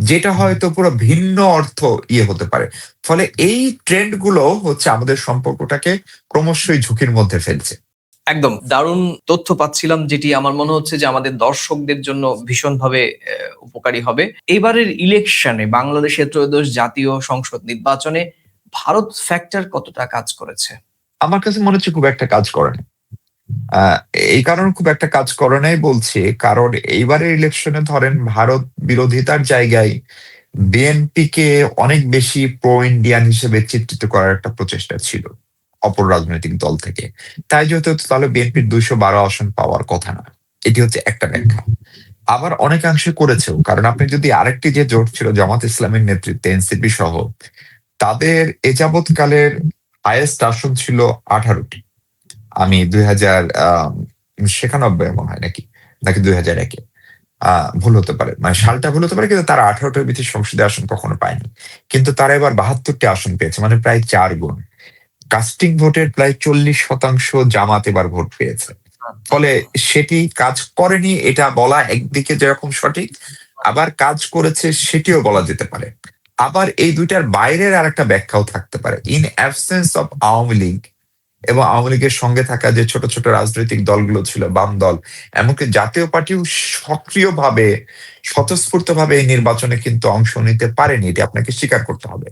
যেটা হয়তো পুরো ভিন্ন অর্থ হতে পারে। ফলে এই ট্রেন্ড গুলো হচ্ছে আমাদের সম্পর্কটাকে ক্রমশই ঝুঁকির মধ্যে ফেলছে। একদম দারুণ তথ্য পাচ্ছিলাম, যেটি আমার মনে হচ্ছে যে আমাদের দর্শকদের জন্য ভীষণভাবে উপকারী হবে। এবারের ইলেকশনে, বাংলাদেশের ত্রয়োদশ জাতীয় সংসদ নির্বাচনে ভারত ফ্যাক্টর কতটা কাজ করেছে? আমার কাছে মনে হচ্ছে খুব একটা কাজ করে না। আহ, এই কারণে খুব একটা কাজ করে নাই বলছি, কারণ এইবারের ইলেকশনে ধরেন ভারত বিরোধিতার জায়গায় বিএনপি কে অনেক বেশি প্রো ইন্ডিয়ান হিসেবে চিত্রিত করার একটা প্রচেষ্টা ছিল অপর রাজনৈতিক দল থেকে। তাই যেহেতু হতো, তাহলে বিএনপির 212 আসন পাওয়ার কথা না। এটি হচ্ছে একটা ব্যাখ্যা। আবার অনেকাংশে করেছেও, কারণ আপনি যদি আরেকটি যে জোট ছিল জামাত ইসলামের নেতৃত্বে, এনসিপি সহ, তাদের এ যাবৎকালের হাইয়েস্ট আসন ছিল 18টি। আমি 2096 মনে হয় নাকি, নাকি 2001-এ, ভুল হতে পারে, মানে সালটা ভুল হতে পারে, কিন্তু তারা 18টার ভিতরে সংসদে আসন কখনো পায়নি। কিন্তু তারা এবার 72টি আসন পেয়েছে, মানে প্রায় 4 গুণ। কাস্টিং ভোটের প্রায় 40% জামাত এবার ভোট পেয়েছে। ফলে সেটি কাজ করেনি এটা বলা একদিকে যেরকম সঠিক, আবার কাজ করেছে সেটিও বলা যেতে পারে। আবার এই দুইটার বাইরের আর একটা ব্যাখ্যাও থাকতে পারে। In absence of Awami League এবং আওয়ামী লীগের সঙ্গে থাকা যে ছোট ছোট রাজনৈতিক দলগুলো ছিল, বাম দল, এমনকি জাতীয় পার্টিও সক্রিয়ভাবে, স্বতঃস্ফূর্তভাবে এই নির্বাচনে কিন্তু অংশ নিতে পারেনি, এটি আপনাকে স্বীকার করতে হবে।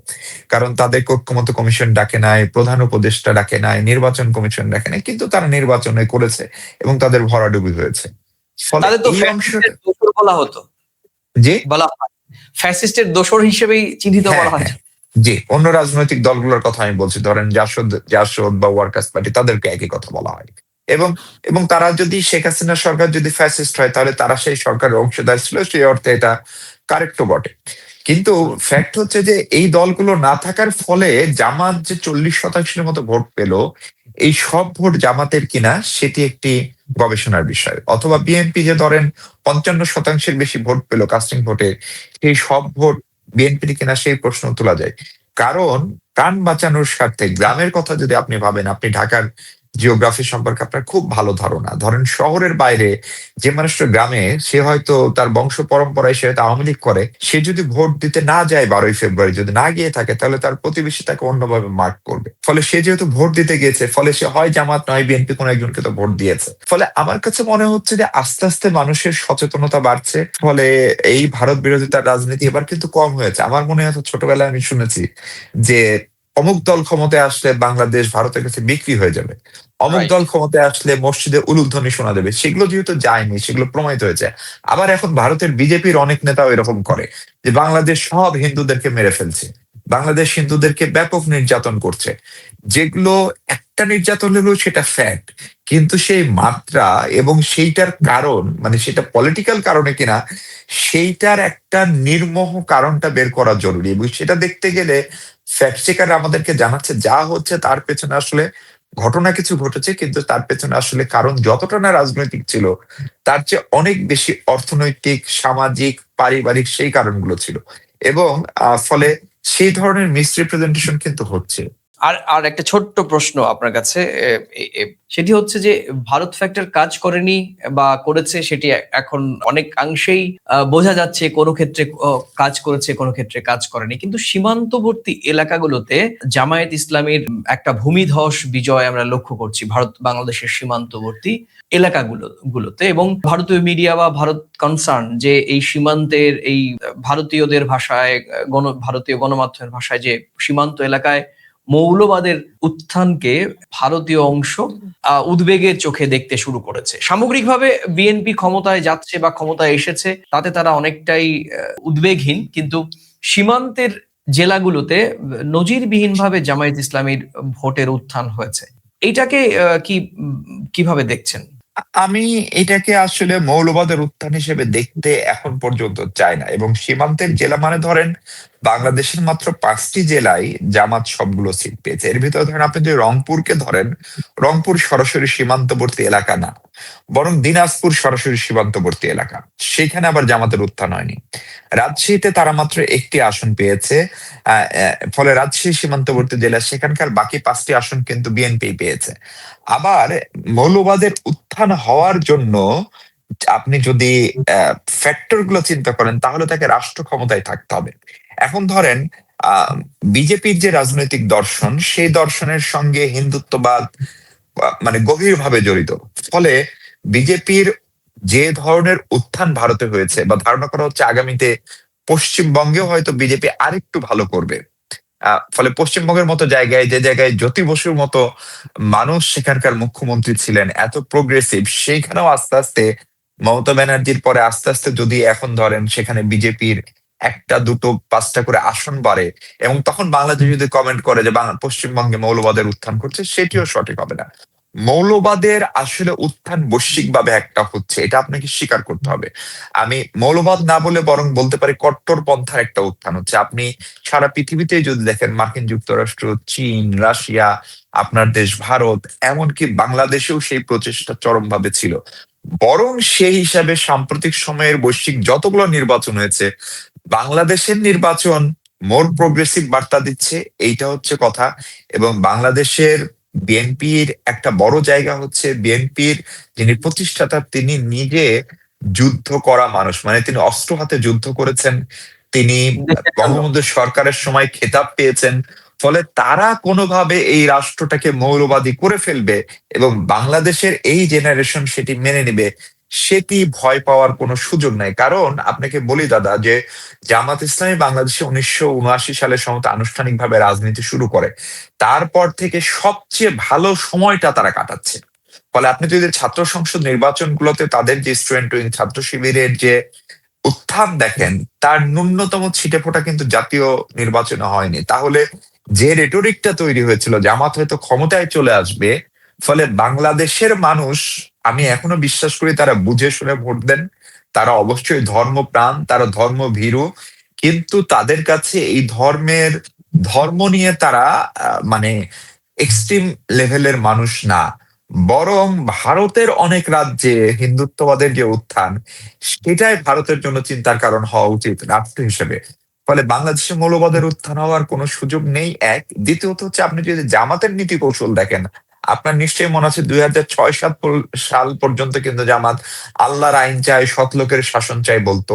কারণ তাদেরকে ঐক্যমত্য কমিশন ডাকে নাই, প্রধান উপদেষ্টা ডাকে নাই, নির্বাচন কমিশন ডাকে নাই, কিন্তু তারা নির্বাচনে করেছে এবং তাদের ভরাডুবি হয়েছে। ফলে তাদের তো এই অংশটা, ফ্যাসিস্টের দোসর বলা হতো, যে বলা হয় ফ্যাসিস্টের দোসর হিসেবেই চিহ্নিত হ্যাঁ করা হয়। হ্যাঁ, জি, অন্য রাজনৈতিক দলগুলোর কথা আমি বলছি, ধরেন জাসদ জাসদ বা ওয়ার্কার্স পার্টি, তাদেরকে একই কথা বলা হয়। এবং এবং তারা যদি শেখ হাসিনা সরকার যদি ফ্যাসিস্ট হয়, তাহলে তারা সেই সরকারের অংশীদার ছিল, সেই অর্থে এটা কারেক্টও বটে। কিন্তু ফ্যাক্ট হচ্ছে যে এই দলগুলো না থাকার ফলে জামাত যে 40%-এর মতো ভোট পেল, এই সব ভোট জামাতের কিনা সেটি একটি গবেষণার বিষয়। অথবা বিএনপি যে ধরেন 55%-এর বেশি ভোট পেল কাস্টিং ভোটে, সেই সব ভোট বিএনপির কিনা সেই প্রশ্ন তোলা যায়। কারণ প্রাণ বাঁচানোর স্বার্থে গ্রামের কথা যদি আপনি ভাবেন, আপনি ঢাকার জিওগ্রাফি সম্পর্কে আপনার খুব ভালো ধারণা। ধরেন শহরের বাইরে যে মানুষটা গ্রামে, সে হয়তো তার বংশ পরম্পরায় সে হয়তো আওয়ামী লীগ করে, সে যদি ভোট দিতে না যায় 12ই ফেব্রুয়ারি, যদি না গিয়ে থাকে, তাহলে তার প্রতিবেশী তাকে অন্যভাবে মার্ক করবে। ফলে সে যেহেতু ভোট দিতে গিয়েছে, ফলে সে হয় জামাত নয় বিএনপি কোনো একজনকে তো ভোট দিয়েছে। ফলে আমার কাছে মনে হচ্ছে যে আস্তে আস্তে মানুষের সচেতনতা বাড়ছে। ফলে এই ভারত বিরোধিতার রাজনীতি এবার কিন্তু কম হয়েছে। আমার মনে হয়, ছোটবেলায় আমি শুনেছি যে অমুক দল ক্ষমতায় আসলে বাংলাদেশ ভারতের কাছে বিক্রি হয়ে যাবে, অমুক রাইট। দল ক্ষমতায় আসলে মসজিদে উলুধ্বনি শোনা দেবে। সেগুলো যেহেতু যায়নি, সেগুলো প্রমাণিত হয়েছে। আবার এখন ভারতের বিজেপির অনেক নেতাও এরকম করে, যে বাংলাদেশ সব হিন্দুদেরকে মেরে ফেলছে, বাংলাদেশ হিন্দুদেরকে ব্যাপক নির্যাতন করছে, যেগুলো একটা নির্যাতন হলেও সেটা ফ্যাক্ট, কিন্তু সেই মাত্রা এবং সেইটার কারণ, মানে সেটা পলিটিক্যাল কারণে কিনা, সেইটার একটা নির্মোহ কারণটা বের করা জরুরি। এবং সেটা দেখতে গেলে ফ্যাক্ট চেকার আমাদেরকে জানাচ্ছে যা হচ্ছে তার পেছনে আসলে ঘটনা কিছু ঘটেছে, কিন্তু তার পেছনে আসলে কারণ যতটা না রাজনৈতিক ছিল, তার চেয়ে অনেক বেশি অর্থনৈতিক, সামাজিক, পারিবারিক সেই কারণগুলো ছিল। এবং ফলে সেই ধরনের মিসরিপ্রেজেন্টেশন কিন্তু হচ্ছে। আর আর একটা ছোট্ট প্রশ্ন আপনার কাছে, সেটি হচ্ছে যে ভারত ফ্যাক্টর কাজ করেনি বা করেছে, সেটি এখন অনেকাংশেই বোঝা যাচ্ছে। কোনো ক্ষেত্রে কাজ করেছে, কোনো ক্ষেত্রে কাজ করেনি। কিন্তু সীমান্তবর্তী এলাকাগুলোতে জামায়াত ইসলামের একটা ভূমিধস বিজয় আমরা লক্ষ্য করছি ভারত বাংলাদেশের সীমান্তবর্তী এলাকাগুলোতে। এবং ভারতীয় মিডিয়া বা ভারত কনসার্ন যে এই সীমান্তের, এই ভারতীয়দের ভাষায়, ভারতীয় গণমাধ্যমের ভাষায়, যে সীমান্ত এলাকায় মৌলবাদের উত্থানকে ভারতীয় অংশ উদ্বেগের চোখে দেখতে শুরু করেছে। সামগ্রিকভাবে বিএনপি ক্ষমতায় যাচ্ছে বা ক্ষমতায় এসেছে, তাতে তারা অনেকটাই উদ্বেগহীন। কিন্তু সীমান্তের জেলাগুলোতে নজিরবিহীনভাবে জামায়াত ইসলামীর ভোটের উত্থান হয়েছে। এইটাকে কিভাবে দেখছেন? আমি এটাকে আসলে মৌলবাদের উত্থান হিসেবে দেখতে এখন পর্যন্ত চাই না, এবং সীমান্তের জেলা মানে ধরেন বাংলাদেশের মাত্র 5টি জেলায় জামাত সবগুলো সিট পেয়েছে। এর ভিতরে ধরেন আপনি যদি রংপুরকে ধরেন, রংপুর সরাসরি সীমান্তবর্তী এলাকা না, বরং দিনাজপুর সরাসরি সীমান্তবর্তী এলাকা, সেখানে আবার জামাতের উত্থান হয়নি। রাজশাহীতে তারা মাত্র একটি আসন পেয়েছে। ফলে রাজশাহী সীমান্তবর্তী জেলা, সেখানকার বাকি 5টি আসন কিন্তু বিএনপি পেয়েছে। আবার মৌলবাদের উত্থান হওয়ার জন্য আপনি যদি ফ্যাক্টর গুলো চিন্তা করেন, তাহলে তাকে রাষ্ট্র ক্ষমতায় থাকতে হবে। এখন ধরেন বিজেপির যে রাজনৈতিক দর্শন, সেই দর্শনের সঙ্গে হিন্দুত্ববাদ মানে গভীরভাবে জড়িত। ফলে বিজেপির যে ধরনের উত্থান ভারতে হয়েছে, বা ধারণা করা হচ্ছে আগামীতে পশ্চিমবঙ্গেও হয়তো বিজেপি আরেকটু ভালো করবে। ফলে পশ্চিমবঙ্গের মতো জায়গায়, যে জায়গায় জ্যোতি বসুর মতো মানুষ সেখানকার মুখ্যমন্ত্রী ছিলেন, এত প্রোগ্রেসিভ, সেইখানেও আস্তে আস্তে মমতা ব্যানার্জির পরে আস্তে আস্তে যদি এখন ধরেন সেখানে বিজেপির একটা দুটো 5টা করে আসন বাড়ে, এবং তখন বাংলাদেশ যদি কমেন্ট করে যে পশ্চিমবঙ্গে মৌলবাদের উত্থান করছে, সেটিও সঠিক হবে না। মৌলবাদের আসলে উত্থান বৈশ্বিকভাবে একটা হচ্ছে, এটা আপনাকে স্বীকার করতে হবে। আমি মৌলবাদ না বলে বরং বলতে পারি কট্টরপন্থার একটা উত্থান হচ্ছে। আপনি সারা পৃথিবীতে যদি দেখেন, মার্কিন যুক্তরাষ্ট্র, চীন, রাশিয়া, আপনার দেশ ভারত, এমনকি বাংলাদেশেও সেই প্রচেষ্টা চরমভাবে ছিল। বরং সেই হিসাবে সাম্প্রতিক সময়ের বৈশ্বিক যতগুলো নির্বাচন হয়েছে, বাংলাদেশের নির্বাচন মোর প্রোগ্রেসিভ বার্তা দিচ্ছে, এইটা হচ্ছে কথা। এবং বাংলাদেশের বিএনপির একটা বড় জায়গা হচ্ছে, বিএনপির যিনি প্রতিষ্ঠাতা তিনি নিজে যুদ্ধ করা মানুষ, মানে তিনি অস্ত্র হাতে যুদ্ধ করেছেন, তিনি দেশের জন্য। বঙ্গবন্ধু সরকারের সময় খেতাব পেয়েছেন। ফলে তারা কোনোভাবে এই রাষ্ট্রটাকে মৌলবাদী করে ফেলবে এবং বাংলাদেশের এই জেনারেশন সেটি মেনে নেবে, সেটি ভয় পাওয়ার কোনো সুযোগ নাই। কারণ আপনাকে বলি দাদা, যে জামাত ইসলামী বাংলাদেশে 1979 সালে সমস্ত আনুষ্ঠানিকভাবে রাজনীতি শুরু করে, তারপর থেকে সবচেয়ে ভালো সময়টা তারা কাটাচ্ছে। ফলে আপনি যদি ছাত্র সংসদ নির্বাচনগুলোতে তাদের যে স্টুডেন্ট উইং, ছাত্র শিবিরের যে উত্থান দেখেন, তার ন্যূনতম ছিটেফোঁটা কিন্তু জাতীয় নির্বাচনে হয়নি। তাহলে যে রেটরিকটা তৈরি হয়েছিল জামাত হয়তো ক্ষমতায় চলে আসবে, ফলে বাংলাদেশের মানুষ, আমি এখনো বিশ্বাস করি তারা বুঝে শুনে ভোট দেন। তারা অবশ্যই ধর্মপ্রাণ, তারা ধর্মভীরু, কিন্তু তাদের কাছে এই ধর্ম নিয়ে তারা মানে এক্সট্রিম লেভেলের মানুষ না। বরং ভারতের অনেক রাজ্যে হিন্দুত্ববাদের যে উত্থান, সেটাই ভারতের জন্য চিন্তার কারণ হওয়া উচিত রাষ্ট্র হিসেবে। ফলে বাংলাদেশে মৌলবাদের উত্থান হওয়ার কোনো সুযোগ নেই, এক। দ্বিতীয়ত হচ্ছে, আপনি যদি জামাতের নীতি কৌশল দেখেন, আপনার নিশ্চয়ই মনে আছে 2006-7 সাল পর্যন্ত কিন্তু জামাত আল্লাহর আইন চাই, সৎ লোকের শাসন চাই বলতো।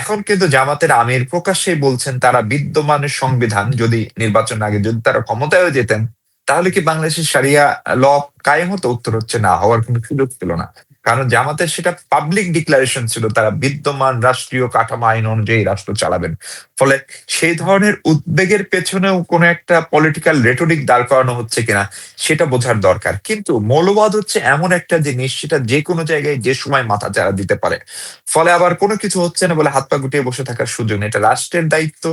এখন কিন্তু জামাতের আমির প্রকাশ্যেই বলছেন তারা বিদ্যমান সংবিধান যদি নির্বাচন আগে যদি তারা ক্ষমতায় যেতেন, তাহলে কি বাংলাদেশের সারিয়া ল কায়েম হতো? উত্তর হচ্ছে না, হওয়ার কোনো সুযোগ ছিল না। কারণ জামাতের সেটা পাবলিক ডিক্লারেশন ছিল, তারা বিদ্যমান রাষ্ট্রীয় কাঠামো আইন অনুযায়ী রাষ্ট্র চালাবেন। ফলে সেই ধরনের উদ্বেগের পেছনেও কোনো একটা পলিটিক্যাল রেটরিক দাঁড় করানো হচ্ছে কিনা, সেটা বোঝার দরকার। কিন্তু মৌলবাদ হচ্ছে এমন একটা জিনিস, সেটা যে কোনো জায়গায় যে সময় মাথা চাড়া দিতে পারে। ফলে আবার কোনো কিছু হচ্ছে না বলে হাত পা গুটিয়ে বসে থাকার সুযোগ নেই। এটা রাষ্ট্রের দায়িত্ব,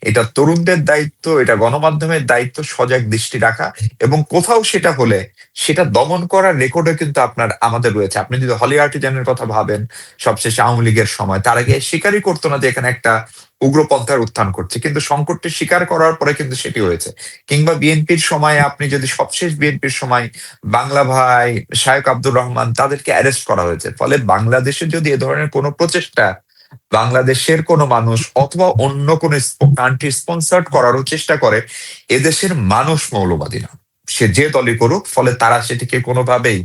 এটা তরুণদের দায়িত্ব, এটা গণমাধ্যমের দায়িত্ব সজাগ দৃষ্টি রাখা, এবং কোথাও সেটা হলে সেটা দমন করার রেকর্ডও কিন্তু আমাদের রয়েছে। আপনি যদি হলি আর্টিজানের কথা ভাবেন, সবশেষে আওয়ামী লীগের সময় তার আগে স্বীকারই করতো না যে এখানে একটা উগ্রপন্থার উত্থান করছে, কিন্তু সংকটটি স্বীকার করার পরে কিন্তু সেটি হয়েছে। কিংবা বিএনপির সময়, আপনি যদি সবশেষ বিএনপির সময় বাংলা ভাই, শায়েখ আব্দুর রহমান, তাদেরকে অ্যারেস্ট করা হয়েছে। ফলে বাংলাদেশে যদি এ ধরনের কোনো প্রচেষ্টা বাংলাদেশের কোনো মানুষ অথবা অন্য কোনো কান্ট্রি স্পন্সার্ড করারও চেষ্টা করে, এদেশের মানুষ মৌলবাদী না, সে যে দলই করুক। ফলে তারা সেটিকে কোনোভাবেই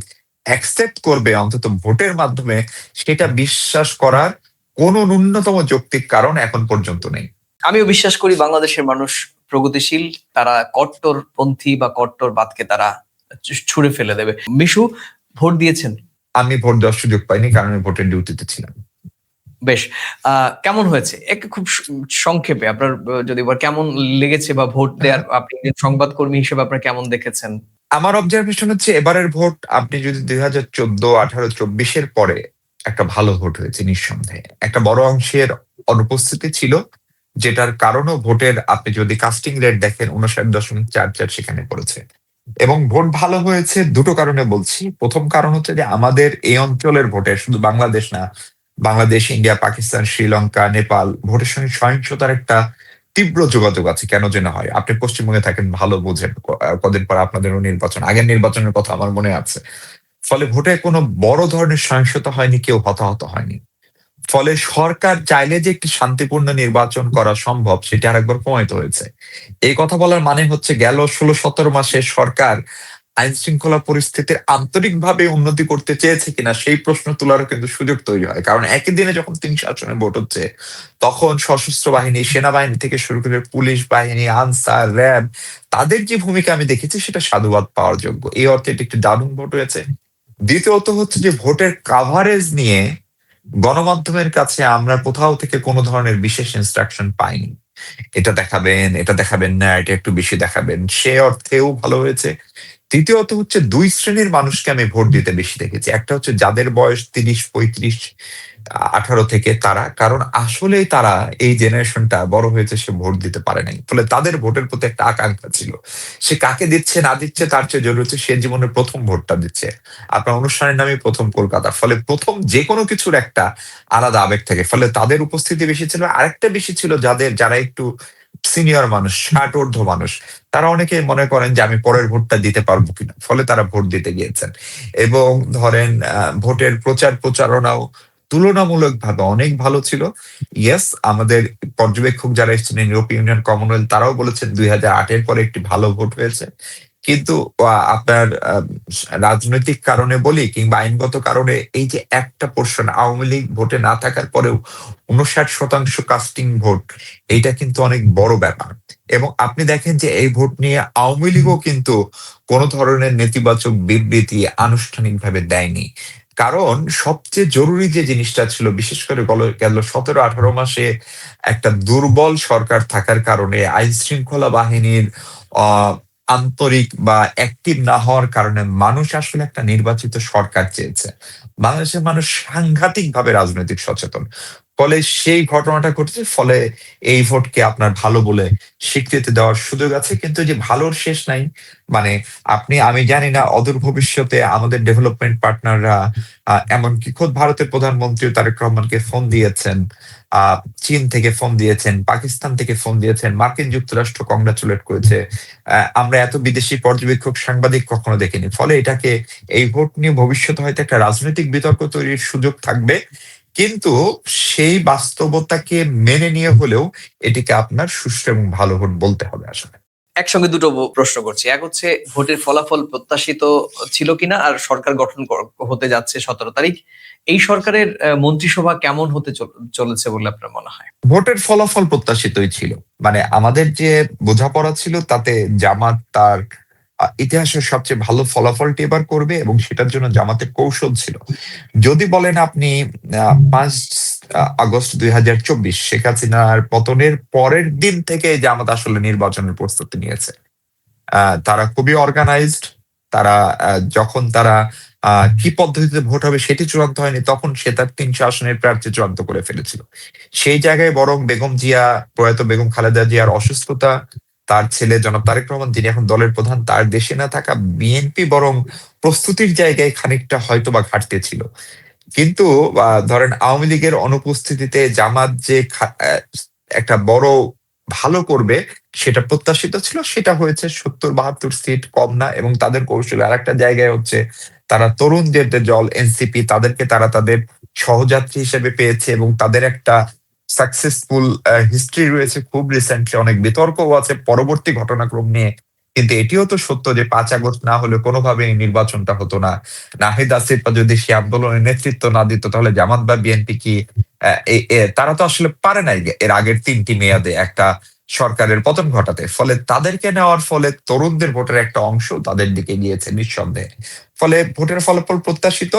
অ্যাকসেপ্ট করবে, অন্তত ভোটের মাধ্যমে, সেটা বিশ্বাস করার কোনো ন্যূনতম যৌক্তিক কারণ এখন পর্যন্ত নেই। আমিও বিশ্বাস করি বাংলাদেশের মানুষ প্রগতিশীল, তারা কট্টরপন্থী বা কট্টরবাদকে তারা ছুঁড়ে ফেলে দেবে। মিশু, ভোট দিয়েছেন? আমি ভোট দেওয়ার সুযোগ পাইনি, কারণ আমি ভোটের ডিউটিতে ছিলাম। বেশ। কেমন হয়েছে এক খুব সংক্ষেপে আপনার যদি এবার কেমন লেগেছে, বা ভোট দেওয়ার আপনি সংবাদকর্মী হিসেবে আপনার কেমন দেখেছেন? আমার অবজারভেশন হচ্ছে, এবারের ভোট আপনি যদি 2014, 18, 24-এর পরে একটা ভালো ভোট হয়েছে নিঃসন্দেহে। একটা বড় অংশের অনুপস্থিতি ছিল, যেটার কারণও ভোটের, আপনি যদি কাস্টিং রেট দেখেন, 59.44 সেখানে পড়েছে। এবং ভোট ভালো হয়েছে দুটো কারণে বলছি। প্রথম কারণ হচ্ছে যে আমাদের এই অঞ্চলের ভোটে, শুধু বাংলাদেশ না, বাংলাদেশ, ইন্ডিয়া, পাকিস্তান, শ্রীলঙ্কা, নেপাল, ভোটের সঙ্গে সহিংসতার একটা তীব্র যোগাযোগ আছে। কেন যেন হয়, আপনি পশ্চিমবঙ্গে থাকেন, ভালো বোঝেন। কদিন পর আপনাদেরও নির্বাচন, আগের নির্বাচনের কথা আমার মনে আছে। ফলে ভোটে কোনো বড় ধরনের সহিংসতা হয়নি, কেউ হতাহত হয়নি। ফলে সরকার চাইলে যে একটি শান্তিপূর্ণ নির্বাচন করা সম্ভব সেটি আরেকবার প্রমাণিত হয়েছে। এই কথা বলার মানে হচ্ছে গেল 16-17 মাসে সরকার আইন শৃঙ্খলা পরিস্থিতির আন্তরিকভাবে উন্নতি করতে চেয়েছে কিনা সেই প্রশ্ন তোলারও কিন্তু সুযোগ তৈরি হয়। কারণ একই দিনে যখন 3 আসনে ভোট হচ্ছে, তখন সশস্ত্র বাহিনী, সেনাবাহিনী থেকে শুরু করে পুলিশ বাহিনী, আনসার, র্যাব, তাদের যে ভূমিকা আমি দেখেছি সেটা সাধুবাদ পাওয়ার যোগ্য। এই অর্থে এটি একটি দারুণ ভোট হয়েছে। দ্বিতীয়ত হচ্ছে যে ভোটের কাভারেজ নিয়ে গণমাধ্যমের কাছে আমরা কোথাও থেকে কোনো ধরনের বিশেষ ইনস্ট্রাকশন পাইনি। এটা দেখাবেন, এটা দেখাবেন না, এটা একটু বেশি দেখাবেন, সে অর্থেও ভালো হয়েছে। তৃতীয়ত হচ্ছে 2 শ্রেণীর মানুষকে আমি ভোট দিতে বেশি দেখেছি। একটা হচ্ছে যাদের বয়স 30-35, 18 থেকে তারা, কারণ আসলেই তারা, এই জেনারেশনটা বড় হয়েছে, সে ভোট দিতে পারে নাই। ফলে তাদের ভোটের প্রতি একটা আকাঙ্ক্ষা ছিল। সে কাকে দিচ্ছে না দিচ্ছে তার চেয়ে জরুরি হচ্ছে সে জীবনের প্রথম ভোটটা দিচ্ছে। আপনার অনুষ্ঠানের নামে প্রথম কলকাতা। ফলে প্রথম যে কোনো কিছুর একটা আলাদা আবেগ থাকে। ফলে তাদের উপস্থিতি বেশি ছিল। আরেকটা বেশি ছিল যারা একটু সিনিয়র মানুষ, 60 ঊর্ধ্ব মানুষ। তারা অনেকে মনে করেন যে আমি পরের ভোটটা দিতে পারবো কিনা। ফলে তারা ভোট দিতে গিয়েছেন। এবং ধরেন ভোটের প্রচারণাও তুলনামূলকভাবে অনেক ভালো ছিল। ইয়েস, আমাদের পর্যবেক্ষক যারা এসেছিলেন, ইউরোপিয়ান ইউনিয়ন, কমনওয়েলথ, তারাও বলেছেন 2008 এর পরে একটি ভালো ভোট হয়েছে। কিন্তু আপনার রাজনৈতিক কারণে বলি কিংবা আইনগত কারণে এই যে একটা পোর্শন আওয়ামী লীগ ভোটে না থাকার পরেও 59% কাস্টিং ভোট, এইটা কিন্তু অনেক বড় ব্যাপার। এবং আপনি দেখেন যে এই ভোট নিয়ে আওয়ামী লীগও কিন্তু কোন ধরনের নেতিবাচক বিবৃতি আনুষ্ঠানিকভাবে দেয়নি। কারণ সবচেয়ে জরুরি যে জিনিসটা ছিল, বিশেষ করে গেল 17-18 মাসে একটা দুর্বল সরকার থাকার কারণে, আইন শৃঙ্খলা বাহিনীর আন্তরিক বা অ্যাক্টিভ না হওয়ার কারণে মানুষ আসলে একটা নির্বাচিত সরকার চেয়েছে। বাংলাদেশের মানুষ সাংঘাতিকভাবে রাজনৈতিক সচেতন। ফলে সেই ঘটনাটা ঘটেছে। ফলে এই ভোটকে আপনার ভালো বলে স্বীকৃতি দেওয়ার সুযোগ আছে। কিন্তু যে ভালোর শেষ নাই। মানে আমি জানি না অদূর ভবিষ্যতে আমাদের ডেভেলপমেন্ট পার্টনাররা, এমনকি খোদ ভারতের প্রধানমন্ত্রী তারেক রহমানকে ফোন দিয়েছেন, চীন থেকে ফোন দিয়েছেন, পাকিস্তান থেকে ফোন দিয়েছেন, মার্কিন যুক্তরাষ্ট্র কংগ্রাচুলেট করেছে। আমরা এত বিদেশি পর্যবেক্ষক, সাংবাদিক কখনো দেখিনি। ফলে এই ভোট নিয়ে ভবিষ্যতে হয়তো একটা রাজনৈতিক বিতর্ক তৈরির সুযোগ থাকবে। কিন্তু সেই বাস্তবতাকে মেনে নিয়ে হলেও এটিকে আপনার সুষ্ঠু এবং ভালো ভোট বলতে হবে আসলে। একসঙ্গে দুটো প্রশ্ন করছি। এক হচ্ছে ভোটের ফলাফল প্রত্যাশিত ছিল কিনা, আর সরকার গঠন হতে যাচ্ছে 17 তারিখ। এই সরকারের মন্ত্রিসভা কেমন হতে চলেছে বলে আপনার মনে হয়? ভোটের ফলাফল প্রত্যাশিতই ছিল। মানে আমাদের যে বোঝাপড়া ছিল তাতে জামাত তার ইতিহাসের সবচেয়ে ভালো ফলাফলটি এবার করবে এবং সেটার জন্য জামাতের কৌশল ছিল। যদি বলেন আপনি 5 আগস্ট 2024 শেখ হাসিনার পতনের পরের দিন থেকে জামাত আসলে নির্বাচনের প্রস্তুতি নিয়েছে। তারা খুবই অর্গানাইজড। তারা যখন তারা কি পদ্ধতিতে ভোট হবে সেটি চূড়ান্ত হয়নি, তখন সে তার 300 আসনের প্রার্থী চূড়ান্ত করে ফেলেছিল। সেই জায়গায় বরং প্রয়াত বেগম খালেদা জিয়ার অসুস্থতা, তার ছেলে জনাব তারেক রহমান, যিনি এখন দলের প্রধান, তার দেশে না থাকা, বিএনপি বরং প্রস্তুতির জায়গায় খানিকটা হয়তোবা ঘাটতি ছিল। কিন্তু ধরেন আওয়ামী লীগের অনুপস্থিতিতে জামাত যে একটা বড় ভালো করবে সেটা প্রত্যাশিত ছিল, সেটা হয়েছে। 70-72 সিট কম না। এবং তাদের কৌশল আরেকটা জায়গায় হচ্ছে, তারা তরুণদের যে দল এনসিপি, তাদেরকে তারা তাদের সহযাত্রী হিসেবে পেয়েছে এবং তাদের একটা সাকসেসফুল হিস্ট্রি রয়েছে। খুব রিসেন্টলি অনেক বিতর্কও আছে পরবর্তী ঘটনাক্রম নিয়ে। কিন্তু এটিও তো সত্য যে 5 আগস্ট না হলে কোনোভাবেই নির্বাচনটা হতো না। নাহিদ আসিফ যদি সে আন্দোলনের নেতৃত্ব না দিত, তাহলে জামাত বা বিএনপি কি তারা তো আসলে পারে নাই এর আগের 3টি মেয়াদে একটা সরকারের পতন ঘটাতে। ফলে তাদেরকে নেওয়ার ফলে তরুণদের ভোটের একটা অংশ তাদের দিকে গিয়েছে নিঃসন্দেহে। ফলে ভোটের ফলাফল প্রত্যাশিত।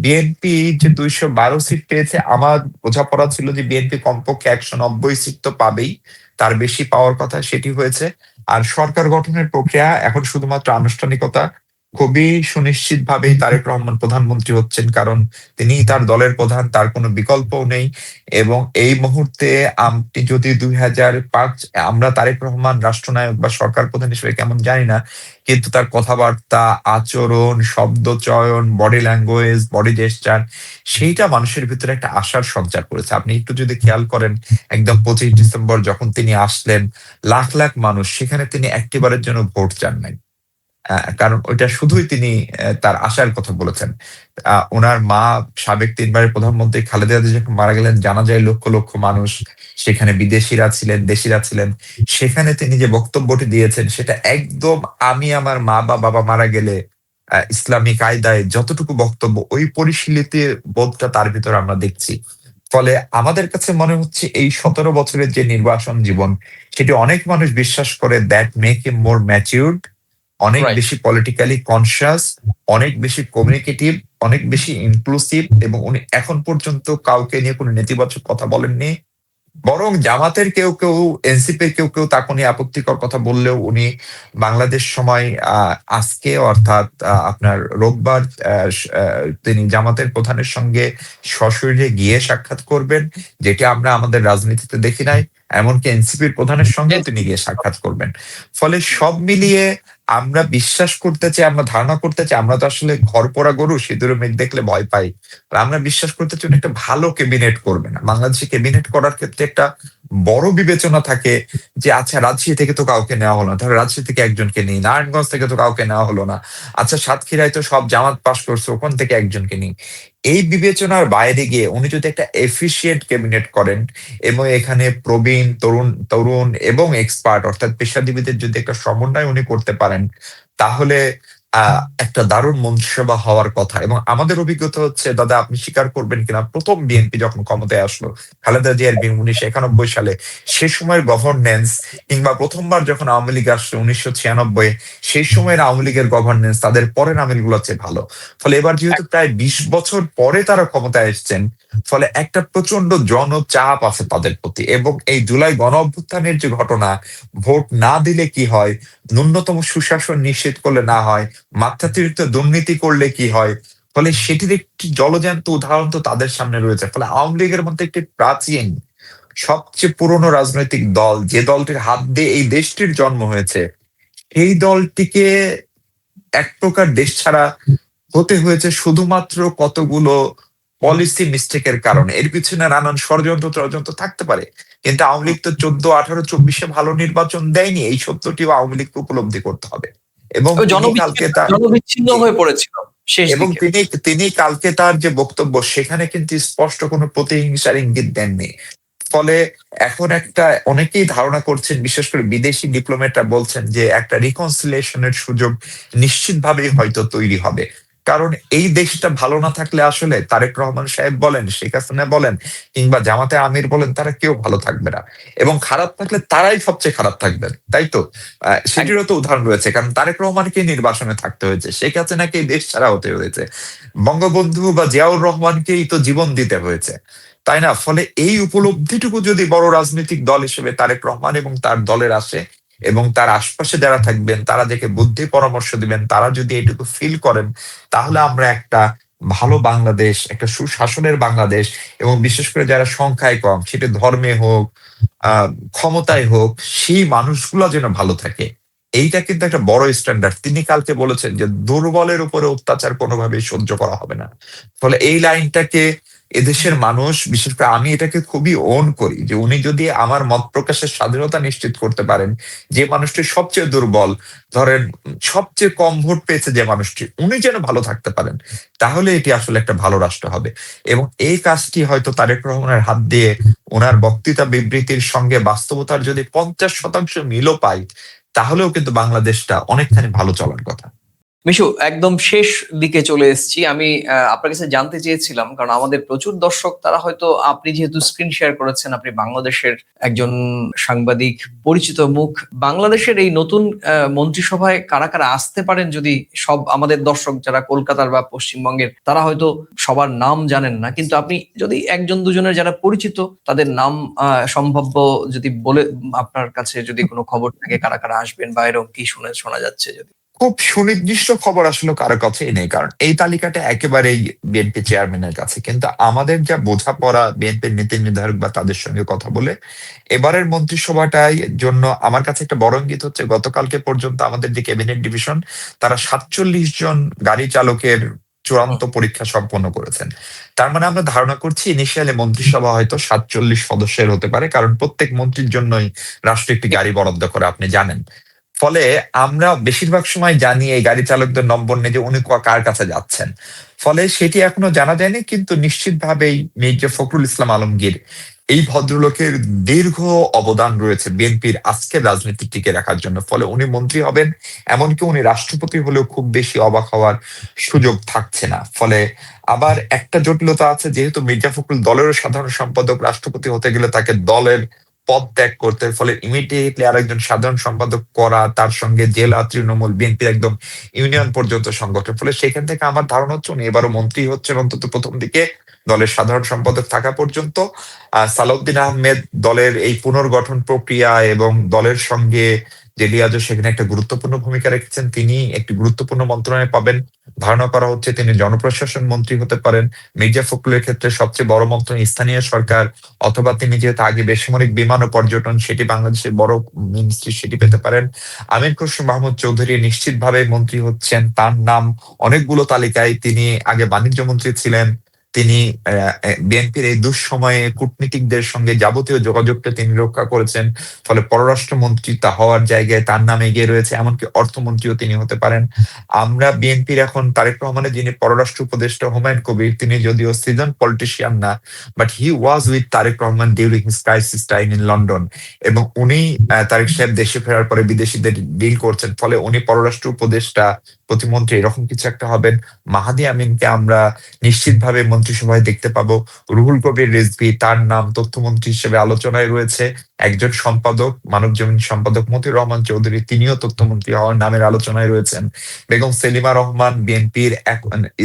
বিএনপি যে 212 সিট পেয়েছে, আমার বোঝাপড়া ছিল যে বিএনপি কমপক্ষে 190 সিট তো পাবেই, তার বেশি পাওয়ার কথা, সেটি হয়েছে। আর সরকার গঠনের প্রক্রিয়া এখন শুধুমাত্র আনুষ্ঠানিকতা। খুবই সুনিশ্চিত ভাবেই তারেক রহমান প্রধানমন্ত্রী হচ্ছেন, কারণ তিনি তার দলের প্রধান, তার কোনো বিকল্পও নেই। এবং এই মুহূর্তে আপনি যদি 2005, আমরা তারেক রহমান রাষ্ট্রনায়ক বা সরকার প্রধান হিসেবে কেমন জানি না, কিন্তু তার কথাবার্তা, আচরণ, শব্দ চয়ন, বডি ল্যাঙ্গুয়েজ, বডি জেস্টার, সেইটা মানুষের ভিতরে একটা আশার সঞ্চার করেছে। আপনি একটু যদি খেয়াল করেন, একদম 25 ডিসেম্বর যখন তিনি আসলেন, লাখ লাখ মানুষ, সেখানে তিনি একটিবারের জন্য ভোট চান নাই। কারণ ওইটা শুধুই তিনি তার আশার কথা বলেছেন। উনার মা, সাবেক 3 বারের প্রধানমন্ত্রী খালেদা জিয়া যখন মারা গেলেন, জানাজায় লক্ষ লক্ষ মানুষ, সেখানে বিদেশিরা ছিলেন, দেশিরা ছিলেন। সেখানে তিনি যে বক্তব্যটি দিয়েছেন, সেটা একদম আমি আমার মা বা বাবা মারা গেলে ইসলামী কায়দায় যতটুকু বক্তব্য, ওই পরিশীলিত বোধটা তার ভিতরে আমরা দেখছি। ফলে আমাদের কাছে মনে হচ্ছে এই 17 বছরের যে নির্বাসন জীবন, সেটি অনেক মানুষ বিশ্বাস করে that make him more matured, অনেক রাইট। বেশি পলিটিক্যালি কনসিয়াস, অনেক বেশি কমিউনিকেটিভ, অনেক বেশি ইনক্লুসিভ, এবং উনি এখন পর্যন্ত কাউকে নিয়ে কোনো নেতিবাচক কথা বলেননি। বরং জামাতের কেউ কেউ, এনসিপির কেউ কেউ তাকে নিয়ে আপত্তিকর কথা বললেও উনি বাংলাদেশ সময় আজকে, অর্থাৎ আপনার রোববার, তিনি জামাতের প্রধানের সঙ্গে সশরীরে গিয়ে সাক্ষাৎ করবেন, যেটি আমরা আমাদের রাজনীতিতে দেখি নাই। এমনকি এনসিপির প্রধানের সঙ্গেও তিনি গিয়ে সাক্ষাৎ করবেন। ফলে সব মিলিয়ে আমরা বিশ্বাস করতে চাই, আমরা ধারণা করতে চাই, আমরা তো আসলে ঘর পোড়া গরু, সিঁদুরে মেঘ দেখলে ভয় পাই। আমরা বিশ্বাস করতে চাই উনি একটা ভালো ক্যাবিনেট করবে না। বাংলাদেশে ক্যাবিনেট করার ক্ষেত্রে একটা বড় বিবেচনা থাকে যে, আচ্ছা রাজশাহী থেকে তো কাউকে নেওয়া হলো না, তাহলে রাজশাহী থেকে একজনকে নিই। নারায়ণগঞ্জ থেকে তো কাউকে নেওয়া হলো না, আচ্ছা সাতক্ষীরায় তো সব জামাত পাশ করছে, ওখান থেকে একজনকে নিই। এই বিবেচনার বাইরে গিয়ে উনি যদি একটা এফিশিয়েন্ট ক্যাবিনেট করেন, এবং এখানে প্রবীণ, তরুণ তরুণ এবং এক্সপার্ট, অর্থাৎ পেশাজীবীদের যদি একটা সমন্বয় উনি করতে পারেন, তাহলে একটা দারুণ মন্ত্রিসভা হওয়ার কথা। এবং আমাদের অভিজ্ঞতা হচ্ছে, দাদা আপনি স্বীকার করবেন কিনা, প্রথম বিএনপি যখন ক্ষমতায় আসলো, খালেদা জিয়ার বিএনপি 1991 সালে, সে সময়ের গভর্নেন্স, কিংবা প্রথমবার যখন আওয়ামী লীগ আসলো 1996, সেই সময়ের আওয়ামী লীগের গভর্নেন্স তাদের পরের আমিলগুলোর চেয়ে ভালো। ফলে এবার যেহেতু প্রায় 20 বছর পরে তারা ক্ষমতায় এসেছেন, ফলে একটা প্রচন্ড জনচাপ আছে তাদের প্রতি। এবং এই জুলাই গণ অভ্যুত্থানের যে ঘটনা, ভোট না দিলে কি হয়, ন্যূনতম সুশাসন নিশ্চিত করলে না হয়, মাত্রাতিরিক্ত দুর্নীতি করলে কি হয়, ফলে সেটির একটি জলজ্যান্ত উদাহরণ তো তাদের সামনে রয়েছে। ফলে আওয়ামী লীগের মধ্যে একটি প্রাচীন, সবচেয়ে পুরনো রাজনৈতিক দল, যে দলটির হাত দিয়ে এই দেশটির জন্ম হয়েছে, এই দলটিকে এক প্রকার দেশ ছাড়া হতে হয়েছে শুধুমাত্র কতগুলো পলিসি মিস্টেকের কারণে। এর পিছনে নানান ষড়যন্ত্র ষড়যন্ত্র থাকতে পারে, কিন্তু আওয়ামী লীগ তো 14, 18, 24-এ ভালো নির্বাচন দেয়নি। এই সত্যটিও আওয়ামী লীগকে উপলব্ধি করতে হবে। এবং তিনি কালকে তার জনবিচ্ছিন্ন হয়ে পড়েছিল শেষ এবং দিকে। তিনি কালকে তার যে বক্তব্য, সেখানে কিন্তু স্পষ্ট কোনো প্রতিহিংসার ইঙ্গিত দেননি। ফলে এখন একটা, অনেকেই ধারণা করছেন, বিশেষ করে বিদেশি ডিপ্লোমেটরা বলছেন যে একটা রিকনসিলিয়েশনের সুযোগ নিশ্চিতভাবেই হয়তো তৈরি হবে। কারণ এই দেশটা ভালো না থাকলে আসলে তারেক রহমান সাহেব বলেন, শেখ হাসিনা বলেন, কিংবা জামাতে আমির বলেন, তারা কেউ ভালো থাকবে না। এবং খারাপ থাকলে তারাই সবচেয়ে খারাপ থাকবেন, তাই তো? সেটিরও তো উদাহরণ রয়েছে, কারণ তারেক রহমানকে নির্বাসনে থাকতে হয়েছে, শেখ হাসিনাকে দেশ ছাড়া হতে হয়েছে, বঙ্গবন্ধু বা জিয়াউর রহমানকেই তো জীবন দিতে হয়েছে, তাই না? ফলে এই উপলব্ধিটুকু যদি বড় রাজনৈতিক দল হিসেবে তারেক রহমান এবং তার দলের আসে, এবং তার আশপাশে যারা থাকবেন, তারা যাকে বুদ্ধি পরামর্শ দিবেন, তারা যদি এটুকু ফিল করেন, তাহলে আমরা একটা ভালো বাংলাদেশ, একটা সুশাসনের বাংলাদেশ, এবং বিশেষ করে যারা সংখ্যায় কম, সেটা ধর্মে হোক, ক্ষমতায় হোক, সেই মানুষগুলো যেন ভালো থাকে। এইটা কিন্তু একটা বড় স্ট্যান্ডার্ড। তিনি কালকে বলেছেন যে দুর্বলের উপরে অত্যাচার কোনোভাবেই সহ্য করা হবে না। ফলে এই লাইনটাকে এদেশের মানুষ, বিশেষ করে আমি এটাকে খুবই ওন করি, যে উনি যদি আমার মত প্রকাশের স্বাধীনতা নিশ্চিত করতে পারেন, যে মানুষটি সবচেয়ে দুর্বল, ধরেন সবচেয়ে কম ভোট পেয়েছে যে মানুষটি, উনি যেন ভালো থাকতে পারেন, তাহলে এটি আসলে একটা ভালো রাষ্ট্র হবে। এবং এই কাজটি হয়তো তারেক রহমানের হাত দিয়ে, ওনার বক্তৃতা বিবৃতির সঙ্গে বাস্তবতার যদি 50% মিলও পাই, তাহলেও কিন্তু বাংলাদেশটা অনেকখানি ভালো চলার কথা। মিশু, একদম শেষ দিকে চলে এসেছি। আমি আপনার কাছে জানতে চেয়েছিলাম, কারণ আমাদের প্রচুর দর্শক, তারা হয়তো, আপনি যেহেতু স্ক্রিন শেয়ার করেছেন, আপনি বাংলাদেশের একজন সাংবাদিক, পরিচিত মুখ, বাংলাদেশের এই নতুন মন্ত্রিসভায় কারা কারা আসতে পারেন, যদি সব আমাদের দর্শক যারা কলকাতার বা পশ্চিমবঙ্গের, তারা হয়তো সবার নাম জানেন না, কিন্তু আপনি যদি একজন দুজনের যারা পরিচিত, তাদের নাম সম্ভাব্য যদি বলে, আপনার কাছে যদি কোনো খবর থাকে কারা কারা আসবেন বা এরকম কি শোনা যাচ্ছে যদি। খুব সুনির্দিষ্ট খবর আসলে কারো কাছেই নেই, কারণ এই তালিকাটা একেবারেই বিএনপি চেয়ারম্যানের কাছে। কিন্তু আমাদের যা বোঝাপড়া বিএনপির নীতি নির্ধারক বা তাদের সঙ্গে কথা বলে, এবারের মন্ত্রিসভাটাই জন্য আমার কাছে একটা বড় ইঙ্গিত হচ্ছে, গতকালকে পর্যন্ত আমাদের যে ক্যাবিনেট ডিভিশন, তারা 47 জন গাড়ি চালকের চূড়ান্ত পরীক্ষা সম্পন্ন করেছেন। তার মানে আমরা ধারণা করছি ইনিশিয়ালি মন্ত্রিসভা হয়তো 47 সদস্যের হতে পারে, কারণ প্রত্যেক মন্ত্রীর জন্যই রাষ্ট্র একটি গাড়ি বরাদ্দ করে, আপনি জানেন। ফলে আমরা বেশিরভাগ সময় জানি এই গাড়ি চালকদের নম্বর নেই যে উনি কার কাছে যাচ্ছেন। ফলে সেটি এখনো জানা যায়নি, কিন্তু নিশ্চিতভাবেই মির্জা ফখরুল ইসলাম আলমগীর, এই ভদ্রলোকের দীর্ঘ অবদান রয়েছে বিএনপির আজকের রাজনীতি টিকে রাখার জন্য। ফলে উনি মন্ত্রী হবেন, এমনকি উনি রাষ্ট্রপতি হলেও খুব বেশি অবাক হওয়ার সুযোগ থাকছে না। ফলে আবার একটা জটিলতা আছে, যেহেতু মির্জা ফখরুল দলেরও সাধারণ সম্পাদক, রাষ্ট্রপতি হতে গেলে তাকে দলের পদ ত্যাগ করতে হয়। ফলে ইমিডিয়েটলি আরেকজন সাধারণ সম্পাদক করা, তার সঙ্গে জেলা তৃণমূল বিএনপির একদম ইউনিয়ন পর্যন্ত সংগঠন। ফলে সেখান থেকে আমার ধারণা হচ্ছে উনি এবারও মন্ত্রী হচ্ছেন, অন্তত প্রথম দিকে দলের সাধারণ সম্পাদক থাকা পর্যন্ত। সালাউদ্দিন আহমেদ দলের এই পুনর্গঠন প্রক্রিয়া এবং দলের সঙ্গে যে লিয়াজোঁ, সেখানে একটা গুরুত্বপূর্ণ ভূমিকা রেখেছেন। তিনি একটি গুরুত্বপূর্ণ মন্ত্রণালয় পাবেন। ধারণা করা হচ্ছে তিনি জনপ্রশাসন মন্ত্রী হতে পারেন। মির্জা ফখরুলের ক্ষেত্রে সবচেয়ে বড় মন্ত্রণালয় স্থানীয় সরকার, অথবা তিনি যেহেতু আগে বেসামরিক বিমান ও পর্যটন, সেটি বাংলাদেশের বড় মিনিস্ট্রি, সেটি পেতে পারেন। আমির খসরু মাহমুদ চৌধুরী নিশ্চিতভাবে মন্ত্রী হচ্ছেন, তার নাম অনেকগুলো তালিকায়। তিনি আগে বাণিজ্য মন্ত্রী ছিলেন। তিনি বিএনপির এই দুঃসময়ে কূটনীতিকদের সঙ্গে যাবতীয় যোগাযোগটা তিনি রক্ষা করেছেন। ফলে পররাষ্ট্রমন্ত্রী তা হওয়ার জায়গায় তার নাম এগিয়ে রয়েছে, এমনকি অর্থমন্ত্রীও তিনি হতে পারেন। আমরা বিএনপির এখন তারেক রহমানের যিনি পররাষ্ট্র উপদেষ্টা হুমায়ুন কবির, তিনি যদিও সিজন পলিটিশিয়ান না, but he was with Tarique Rahman during his crisis time in London. এবং উনি তারেক সাহেব দেশে ফেরার পরে বিদেশিদের ডিল করছেন। ফলে উনি পররাষ্ট্র উপদেষ্টা, প্রতিমন্ত্রী, এরকম কিছু একটা হবেন। মাহাদি আমিনকে আমরা নিশ্চিতভাবে মন্ত্রিসভায় দেখতে পাবো। রুহুল কবির রিজভী, তার নাম তথ্যমন্ত্রী হিসেবে আলোচনায় রয়েছে। একজন সম্পাদক, মানব জমিন সম্পাদক মতিউর রহমান চৌধুরী, তিনিও তথ্যমন্ত্রী হওয়ার নামের আলোচনায় রয়েছেন। বেগম সেলিমা রহমান বিএনপির এক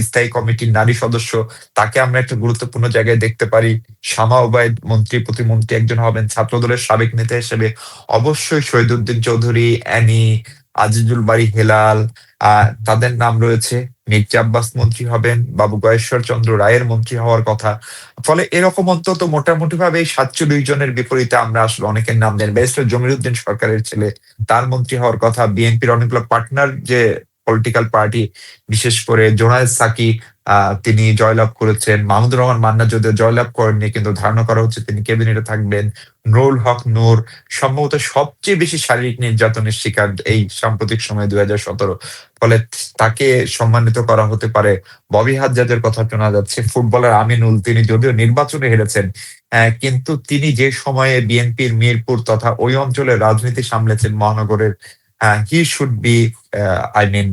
স্থায়ী কমিটির নারী সদস্য, তাকে আমরা একটা গুরুত্বপূর্ণ জায়গায় দেখতে পারি। শামা ওবায়দ মন্ত্রী প্রতিমন্ত্রী একজন হবেন। ছাত্রদলের সাবেক নেতা হিসেবে অবশ্যই শহীদুদ্দিন চৌধুরী, অ্যানি, আজিজুল বারী হেলাল, তাদের নাম রয়েছে। মির্জা আব্বাস মন্ত্রী হবেন, বাবু গয়েশ্বর চন্দ্র রায়ের মন্ত্রী হওয়ার কথা। ফলে এরকম অন্তত মোটামুটি ভাবে 47 জনের বিপরীতে আমরা আসলে অনেকের নাম দেন। ব্যারিস্টার জমিরুদ্দিন সরকারের ছেলে, তার মন্ত্রী হওয়ার কথা। বিএনপির অনেকগুলো পার্টনার যে পলিটিক্যাল পার্টি, বিশেষ করে জোনায়েদ সাকি, তিনি জয়লাভ করেছেন। মাহমুদুর রহমান মান্না যদিও জয়লাভ করেননি, কিন্তু ধারণা করা হচ্ছে তিনি ক্যাবিনেটে থাকবেন। নুরুল হক নূর সম্ভবত সবচেয়ে বেশি শারীরিক নির্যাতনের শিকার এই সাম্প্রতিক সময়ে 2017। ফলে তাকে সম্মানিত করা হতে পারে। ববি হাজ্জাজের কথা শোনা যাচ্ছে। ফুটবলার আমিনুল, তিনি যদিও নির্বাচনে হেরেছেন, কিন্তু তিনি যে সময়ে বিএনপির মিরপুর তথা ওই অঞ্চলের রাজনীতি সামলেছেন মহানগরের, he should be, I mean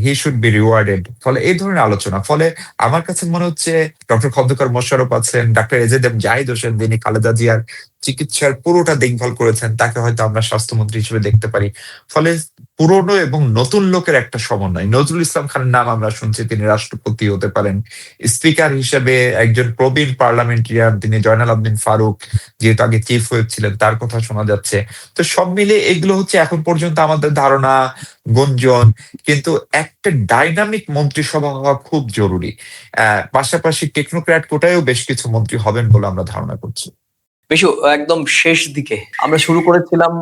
he should be rewarded. ফলে এই ধরনের আলোচনা। ফলে আমার কাছে মনে হচ্ছে ডক্টর খন্দকার মোশাররফ আছেন, ডাক্তার এজেড এম জাহিদ হোসেন, যিনি খালেদা জিয়ার চিকিৎসার পুরোটা দেখভাল করেছেন, তাকে হয়তো আমরা স্বাস্থ্যমন্ত্রী হিসেবে দেখতে পারি। ফলে পুরনো এবং নতুন লোকের একটা সমন্বয়। নজরুল ইসলাম খানের নাম আমরা শুনছি, তিনি রাষ্ট্রপতি হতে পারেন। স্পিকার হিসেবে একজন প্রবীণ পার্লামেন্টারিয়ান, তিনি জয়নাল আবদিন ফারুক, যেহেতু আগে চিফ হুইপ ছিলেন, তার কথা শোনা যাচ্ছে। তো সব মিলে এগুলো হচ্ছে এখন পর্যন্ত আমাদের ধারণা, গুঞ্জন। কিন্তু একটা ডাইনামিক মন্ত্রিসভা হওয়া খুব জরুরি। পাশাপাশি টেকনোক্র্যাট কোটায়ও বেশ কিছু মন্ত্রী হবেন বলে আমরা ধারণা করছি। বেশু একদম শেষ দিকে আমরা শুরু করেছিলাম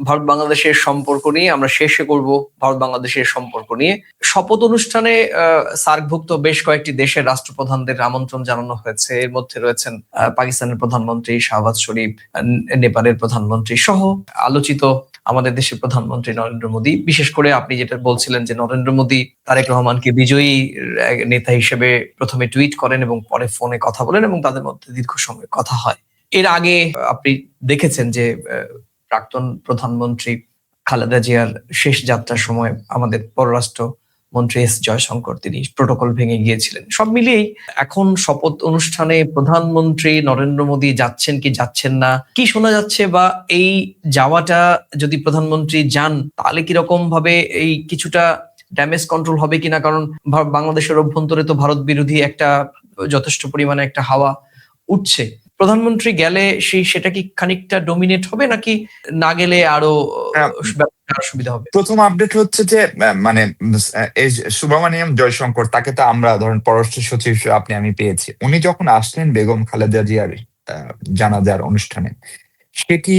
ভারত বাংলাদেশের সম্পর্ক নিয়ে, আমরা শেষে করব ভারত বাংলাদেশের সম্পর্ক নিয়ে। শপথ অনুষ্ঠানে সার্কভুক্ত বেশ কয়েকটি দেশের রাষ্ট্রপ্রধানদের আমন্ত্রণ জানানো হয়েছে। এর মধ্যে রয়েছেন পাকিস্তানের প্রধানমন্ত্রী শাহবাজ শরীফ, নেপালের প্রধানমন্ত্রী সহ আলোচিত আমাদের দেশের প্রধানমন্ত্রী নরেন্দ্র মোদী। বিশেষ করে আপনি যেটা বলছিলেন যে নরেন্দ্র মোদী তারেক রহমানকে বিজয়ী নেতা হিসেবে প্রথমে টুইট করেন এবং পরে ফোনে কথা বলেন এবং তাদের মধ্যে দীর্ঘ সময় কথা হয়। এর আগে আপনি দেখেছেন যে প্রাক্তন প্রধানমন্ত্রী খালেদা জিয়ার শেষ যাত্রার সময় আমাদের পররাষ্ট্র মন্ত্রী এস জয়শঙ্কর, তিনি প্রোটোকল ভেঙে গিয়েছিলেন। সব মিলিয়েই এখন শপথ অনুষ্ঠানে প্রধানমন্ত্রী নরেন্দ্র মোদী যাচ্ছেন কি যাচ্ছেন না, কি শোনা যাচ্ছে, বা এই যাওয়াটা যদি প্রধানমন্ত্রী যান তাহলে কিরকম ভাবে এই কিছুটা ড্যামেজ কন্ট্রোল হবে কিনা? কারণ বাংলাদেশের অভ্যন্তরে তো ভারত বিরোধী একটা যথেষ্ট পরিমাণে একটা হাওয়া উঠছে। প্রধানমন্ত্রী গেলে সেটা কি খানিকটা ডোমিনেট হবে, নাকি না গেলে আরো হ্যাঁ, ব্যাপারটা জানার সুবিধা হবে। প্রথম আপডেট হচ্ছে যে মানে এই যে সুব্রমণিয়াম জয়শঙ্কর, তাকে তো আমরা ধরেন পররাষ্ট্র সচিব হিসেবে আপনি আমি পেয়েছি। উনি যখন আসলেন বেগম খালেদা জিয়ার জানাজার অনুষ্ঠানে, সেটি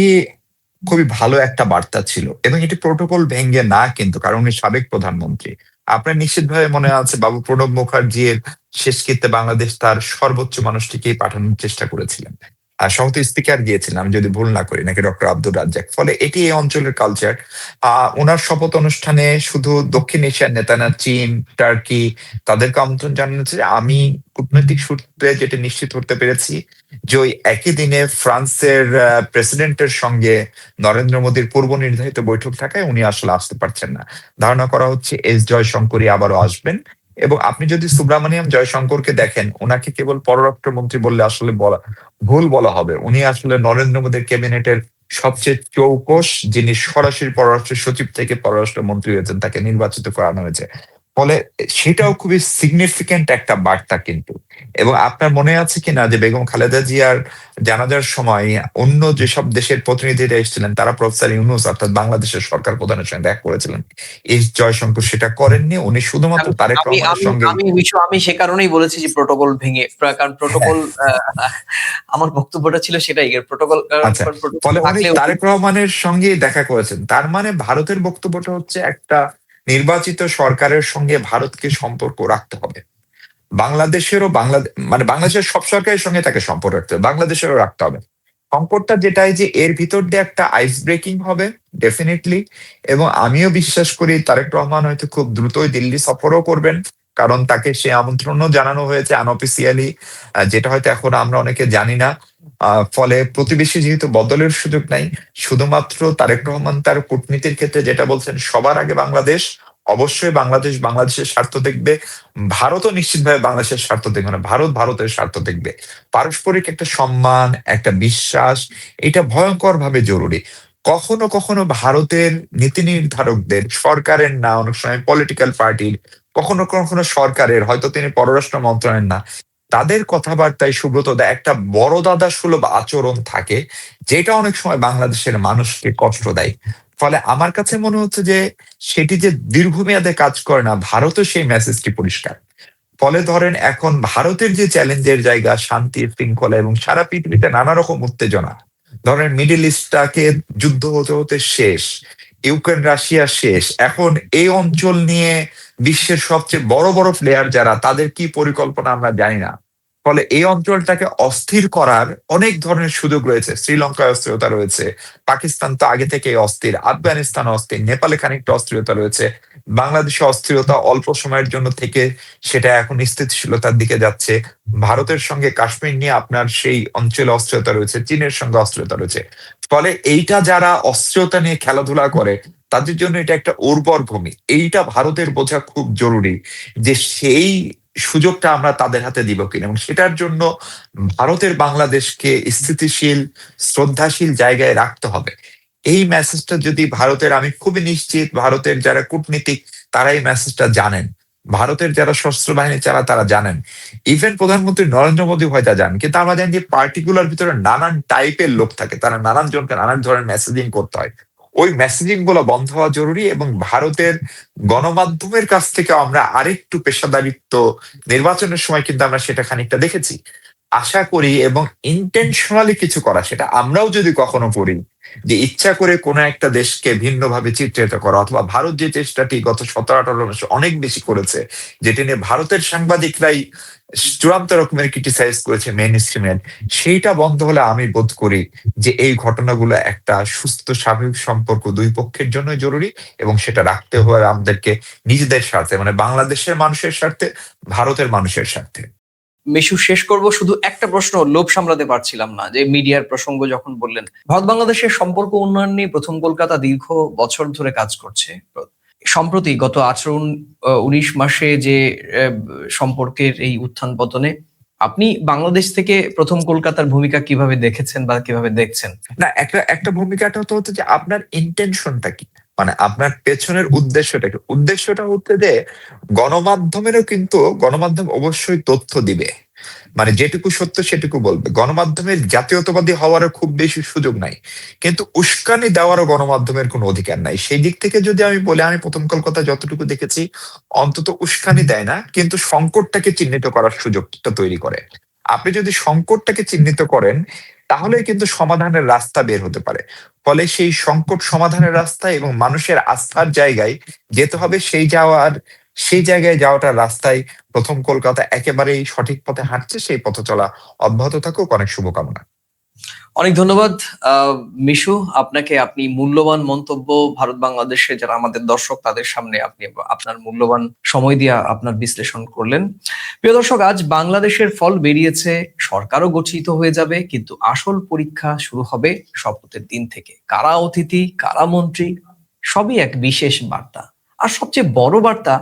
খুবই ভালো একটা বার্তা ছিল, এবং এটি প্রোটোকল ভেঙ্গে না কিন্তু, কারণ উনি সাবেক প্রধানমন্ত্রী। আপনার নিশ্চিতভাবে মনে আছে বাবু প্রণব মুখার্জির শেষকৃত্যে বাংলাদেশ তার সর্বোচ্চ মানুষটিকেই পাঠানোর চেষ্টা করেছিলেন। আর সংহতি স্পিকার গিয়েছিলেন, আমি যদি ভুল না করি, নাকি ডক্টর আব্দুর রাজ্জাক। ফলে এটি এই অঞ্চলের কালচার। ওনার শপথ অনুষ্ঠানে শুধু দক্ষিণ এশিয়ার নেতা না, চীন, টার্কি, তাদেরকে আমন্ত্রণ জানিয়েছে। আমি কূটনৈতিক সূত্রে যেটা নিশ্চিত হতে পেরেছি যে ওই একই দিনে ফ্রান্সের প্রেসিডেন্টের সঙ্গে নরেন্দ্র মোদীর পূর্ব নির্ধারিত বৈঠক থাকায় উনি আসলে আসতে পারছেন না। ধারণা করা হচ্ছে এস জয়শঙ্করই আবারও আসবেন। এবং আপনি যদি সুব্রমণিয়াম জয়শঙ্করকে দেখেন, ওনাকে কেবল পররাষ্ট্রমন্ত্রী বললে আসলে ভুল বলা হবে। উনি আসলে নরেন্দ্র মোদীর ক্যাবিনেটের সবচেয়ে চৌকস, যিনি সরাসরি পররাষ্ট্র সচিব থেকে পররাষ্ট্রমন্ত্রী হয়েছেন, তাকে নির্বাচিত করানো হয়েছে। ফলে সেটাও খুবই সিগনিফিকেন্ট একটা বার্তা কিন্তু। এবং আপনার মনে আছে কিনা যে বেগম খালেদা জিয়ার জানাজার সময় অন্য যেসব দেশের প্রতিনিধিরা এসেছিলেন, তারা প্রফেসর ইউনূস অর্থাৎ বাংলাদেশের সরকার প্রধানের সঙ্গে দেখা করেছিলেন। এস জয়শঙ্কর সেটা করেননি। উনি শুধুমাত্র আমি তারেক আমি রহমানের আমি সঙ্গে। আমি এই বিষয়ে আমি সে কারণেই বলেছি যে প্রোটোকল ভেঙে, কারণ হ্যাঁ, প্রোটোকল আমার বক্তব্যটা ছিল সেটাই, প্রোটোকল আচ্ছা। প্রোটোকল ফলে উনি থাকলে তারেক রহমানের সঙ্গে দেখা করেছেন। তার মানে ভারতের বক্তব্যটা হচ্ছে একটা নির্বাচিত সরকারের সঙ্গে ভারতকে সম্পর্ক রাখতে হবে। বাংলাদেশেরও মানে বাংলাদেশের সব সরকারের সঙ্গে তাকে সম্পর্ক রাখতে হবে, বাংলাদেশেরও রাখতে হবে। সংকটটা যেটাই যে এর ভিতর দিয়ে একটা আইস ব্রেকিং হবে ডেফিনেটলি। এবং আমিও বিশ্বাস করি তারেক রহমান হয়তো খুব দ্রুতই দিল্লি সফরও করবেন, কারণ তাকে সে আমন্ত্রণও জানানো হয়েছে আনঅফিসিয়ালি, যেটা হয়তো এখন আমরা অনেকে জানি না। ফলে প্রতিবেশী যেহেতু বদলের সুযোগ নাই, শুধুমাত্র তারেক রহমান তার কূটনীতির ক্ষেত্রে যেটা বলছেন, সবার আগে বাংলাদেশ, অবশ্যই বাংলাদেশ বাংলাদেশের স্বার্থ দেখবে, ভারতও নিশ্চিতভাবে বাংলাদেশের স্বার্থ দেখবে না, ভারত ভারতের স্বার্থ দেখবে। পারস্পরিক একটা সম্মান, একটা বিশ্বাস, এটা ভয়ঙ্কর ভাবে জরুরি। কখনো কখনো ভারতের নীতি নির্ধারকদের, সরকারের না, অনেক সময় পলিটিক্যাল পার্টির, কখনো কখনো সরকারের, হয়তো তিনি পররাষ্ট্র মন্ত্রণালয়ের না, তাদের কথাবার্তায় সুব্রত দা একটা বড় দাদা সুলভ আচরণ থাকে, যেটা অনেক সময় বাংলাদেশের মানুষকে কষ্ট দেয়। ফলে আমার কাছে মনে হচ্ছে যে সেটি যে দীর্ঘমেয়াদে কাজ করে না, ভারতও সেই মেসেজটি পরিষ্কার। ফলে ধরেন এখন ভারতের যে চ্যালেঞ্জের জায়গা, শান্তি শৃঙ্খলা এবং সারা পৃথিবীতে নানা রকম উত্তেজনা, ধরেন মিডল ইস্টটাকে যুদ্ধ হতে হতে শেষ, ইউক্রেন রাশিয়া শেষ, এখন এই অঞ্চল নিয়ে বিশ্বের সবচেয়ে বড় বড় প্লেয়ার যারা, তাদের কি পরিকল্পনা আমরা জানি না। ফলে এই অঞ্চলটাকে অস্থির করার অনেক ধরনের সুযোগ রয়েছে। শ্রীলঙ্কায় অস্থিরতা রয়েছে, পাকিস্তান তো আগে থেকে অস্থির, আফগানিস্তান অস্থির, নেপালে খানিকটা অস্থিরতা রয়েছে, বাংলাদেশে অস্থিরতা অল্প সময়ের জন্য থেকে সেটা এখন স্থিতিশীলতার দিকে যাচ্ছে। ভারতের সঙ্গে কাশ্মীর নিয়ে আপনার সেই অঞ্চলে অস্থিরতা রয়েছে, চীনের সঙ্গে অস্থিরতা রয়েছে। ফলে এইটা যারা অস্থিরতা নিয়ে খেলাধুলা করে, তাদের জন্য এটা একটা উর্বর ভূমি। এইটা ভারতের বোঝা খুব জরুরি, যে সেই সুযোগটা আমরা তাদের হাতে দিব কিনা, এবং সেটার জন্য ভারতের বাংলাদেশকে স্থিতিশীল, শ্রদ্ধাশীল জায়গায় রাখতে হবে। এই মেসেজটা যদি ভারতের, আমি খুবই নিশ্চিত ভারতের যারা কূটনীতিক, তারা এই মেসেজটা জানেন, ভারতের যারা সশস্ত্র বাহিনী চালা তারা জানেন, ইভেন প্রধানমন্ত্রী নরেন্দ্র মোদী হয়তো জানেন। কিন্তু আমরা জানি যে পার্টিকুলার ভিতরে নানান টাইপের লোক থাকে, তারা নানান জনকে নানান ধরনের মেসেজিং করতে হয়। ওই মেসেজিং গুলো বন্ধ হওয়া জরুরি। এবং ভারতের গণমাধ্যমের কাছ থেকে আমরা আরেকটু পেশাদারিত্ব, নির্বাচনের সময় কিন্তু আমরা সেটা খানিকটা দেখেছি। আশা করি, এবং ইন্টেনশনালি কিছু করা, সেটা আমরাও যদি কখনো করি, যে ইচ্ছা করে কোনো একটা দেশকে ভিন্নভাবে চিত্রিত করা, অথবা ভারত যে চেষ্টাটি গত 17-18 মাসে অনেক বেশি করেছে, যেটি নিয়ে ভারতের সাংবাদিকরাই চূড়ান্ত রকমের ক্রিটিসাইজ করেছে মেইন স্ট্রিমের, সেইটা বন্ধ হলে আমি বোধ করি যে এই ঘটনাগুলো একটা সুস্থ স্বাভাবিক সম্পর্ক দুই পক্ষের জন্য জরুরি, এবং সেটা রাখতে হবে আমাদেরকে নিজেদের স্বার্থে, মানে বাংলাদেশের মানুষের স্বার্থে, ভারতের মানুষের স্বার্থে। মিশু, শেষ করব শুধু একটা প্রশ্ন, লোভ সামলাতে পারছিলাম না, যে মিডিয়ার প্রসঙ্গ যখন বললেন, ভারত বাংলাদেশের সম্পর্ক উন্নয়ন নিয়ে প্রথম কলকাতা দীর্ঘ বছর ধরে কাজ করছে। সম্প্রতি গত 18-19 মাসে যে সম্পর্কের এই উত্থান পতনে আপনি বাংলাদেশ থেকে প্রথম কলকাতার ভূমিকা কিভাবে দেখেছেন বা কিভাবে দেখছেন? না, একটা একটা ভূমিকাটা তো হচ্ছে যে আপনার ইন্টেনশনটা কি, মানে আপনার পেছনের উদ্দেশ্যটা কি। উদ্দেশ্যটা হচ্ছে যে গণমাধ্যমেরও কিন্তু, গণমাধ্যম অবশ্যই তথ্য দিবে, মানে যেটুকু সত্য সেটুকু বলবে। গণমাধ্যমের জাতীয়তাবাদী হওয়ারও খুব বেশি সুযোগ নাই, কিন্তু উস্কানি দেওয়ারও গণমাধ্যমের কোনো অধিকার নাই। সেই দিক থেকে যদি আমি বলি, আমি প্রথম কলকাতা যতটুকু দেখেছি, অন্তত উস্কানি দেয় না, কিন্তু সংকটটাকে চিহ্নিত করার সুযোগটা তৈরি করে। আপনি যদি সংকটটাকে চিহ্নিত করেন, তাহলে কিন্তু সমাধানের রাস্তা বের হতে পারে। ফলে সেই সংকট সমাধানের রাস্তা এবং মানুষের আস্থার জায়গায় যেতে হবে, সেই জায়গায় যাওয়াটার রাস্তায় প্রথম কলকাতা একেবারেই সঠিক পথে হাঁটছে। সেই পথ চলা অব্যাহত থাকুক। অনেক শুভকামনা। অনেক ধন্যবাদ মিশু আপনাকে। আপনি মূল্যবান মন্তব্য ভারত বাংলাদেশে যারা আমাদের দর্শক তাদের সামনে আপনি আপনার মূল্যবান সময় দিয়ে আপনার বিশ্লেষণ করলেন। প্রিয় দর্শক, আজ বাংলাদেশের ফল বেরিয়েছে, সরকারও গঠিত হয়ে যাবে, কিন্তু আসল পরীক্ষা শুরু হবে শপথের দিন থেকে। কারা অতিথি, কারা মন্ত্রী, সবই এক বিশেষ বার্তা। আর সবচেয়ে বড় বার্তা,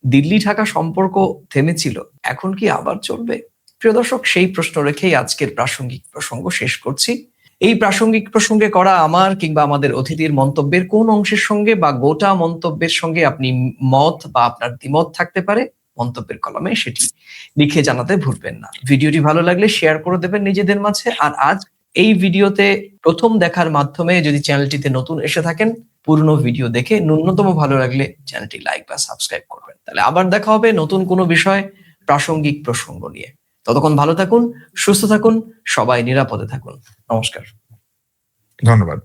দিল্লি ঢাকা সম্পর্ক থেমেছিল, এখন কি আবার চলবে? প্রিয় দর্শক, সেই প্রশ্ন রেখেই আজকের প্রাসঙ্গিক প্রসঙ্গ শেষ করছি। এই প্রাসঙ্গিক প্রসঙ্গে করা আমার কিংবা আমাদের অতিথির মন্তব্যের কোন অংশের সঙ্গে বা গোটা মন্তব্যের সঙ্গে আপনি মত বা আপনার দ্বিমত থাকতে পারে, মন্তব্যের কলামে সেটি লিখে জানাতে ভুলবেন না। ভিডিওটি ভালো লাগলে শেয়ার করে দেবেন নিজেদের মাঝে। আর আজ এই ভিডিওতে প্রথম দেখার মাধ্যমে যদি চ্যানেলটিতে নতুন এসে থাকেন, পুরনো ভিডিও দেখে ন্যূনতম ভালো লাগলে চ্যানেলটি লাইক বা সাবস্ক্রাইব করবেন। তাহলে আবার দেখা হবে নতুন কোনো বিষয়, প্রাসঙ্গিক প্রসঙ্গ নিয়ে। ততক্ষণ ভালো থাকুন, সুস্থ থাকুন, সবাই নিরাপদে থাকুন। নমস্কার। ধন্যবাদ।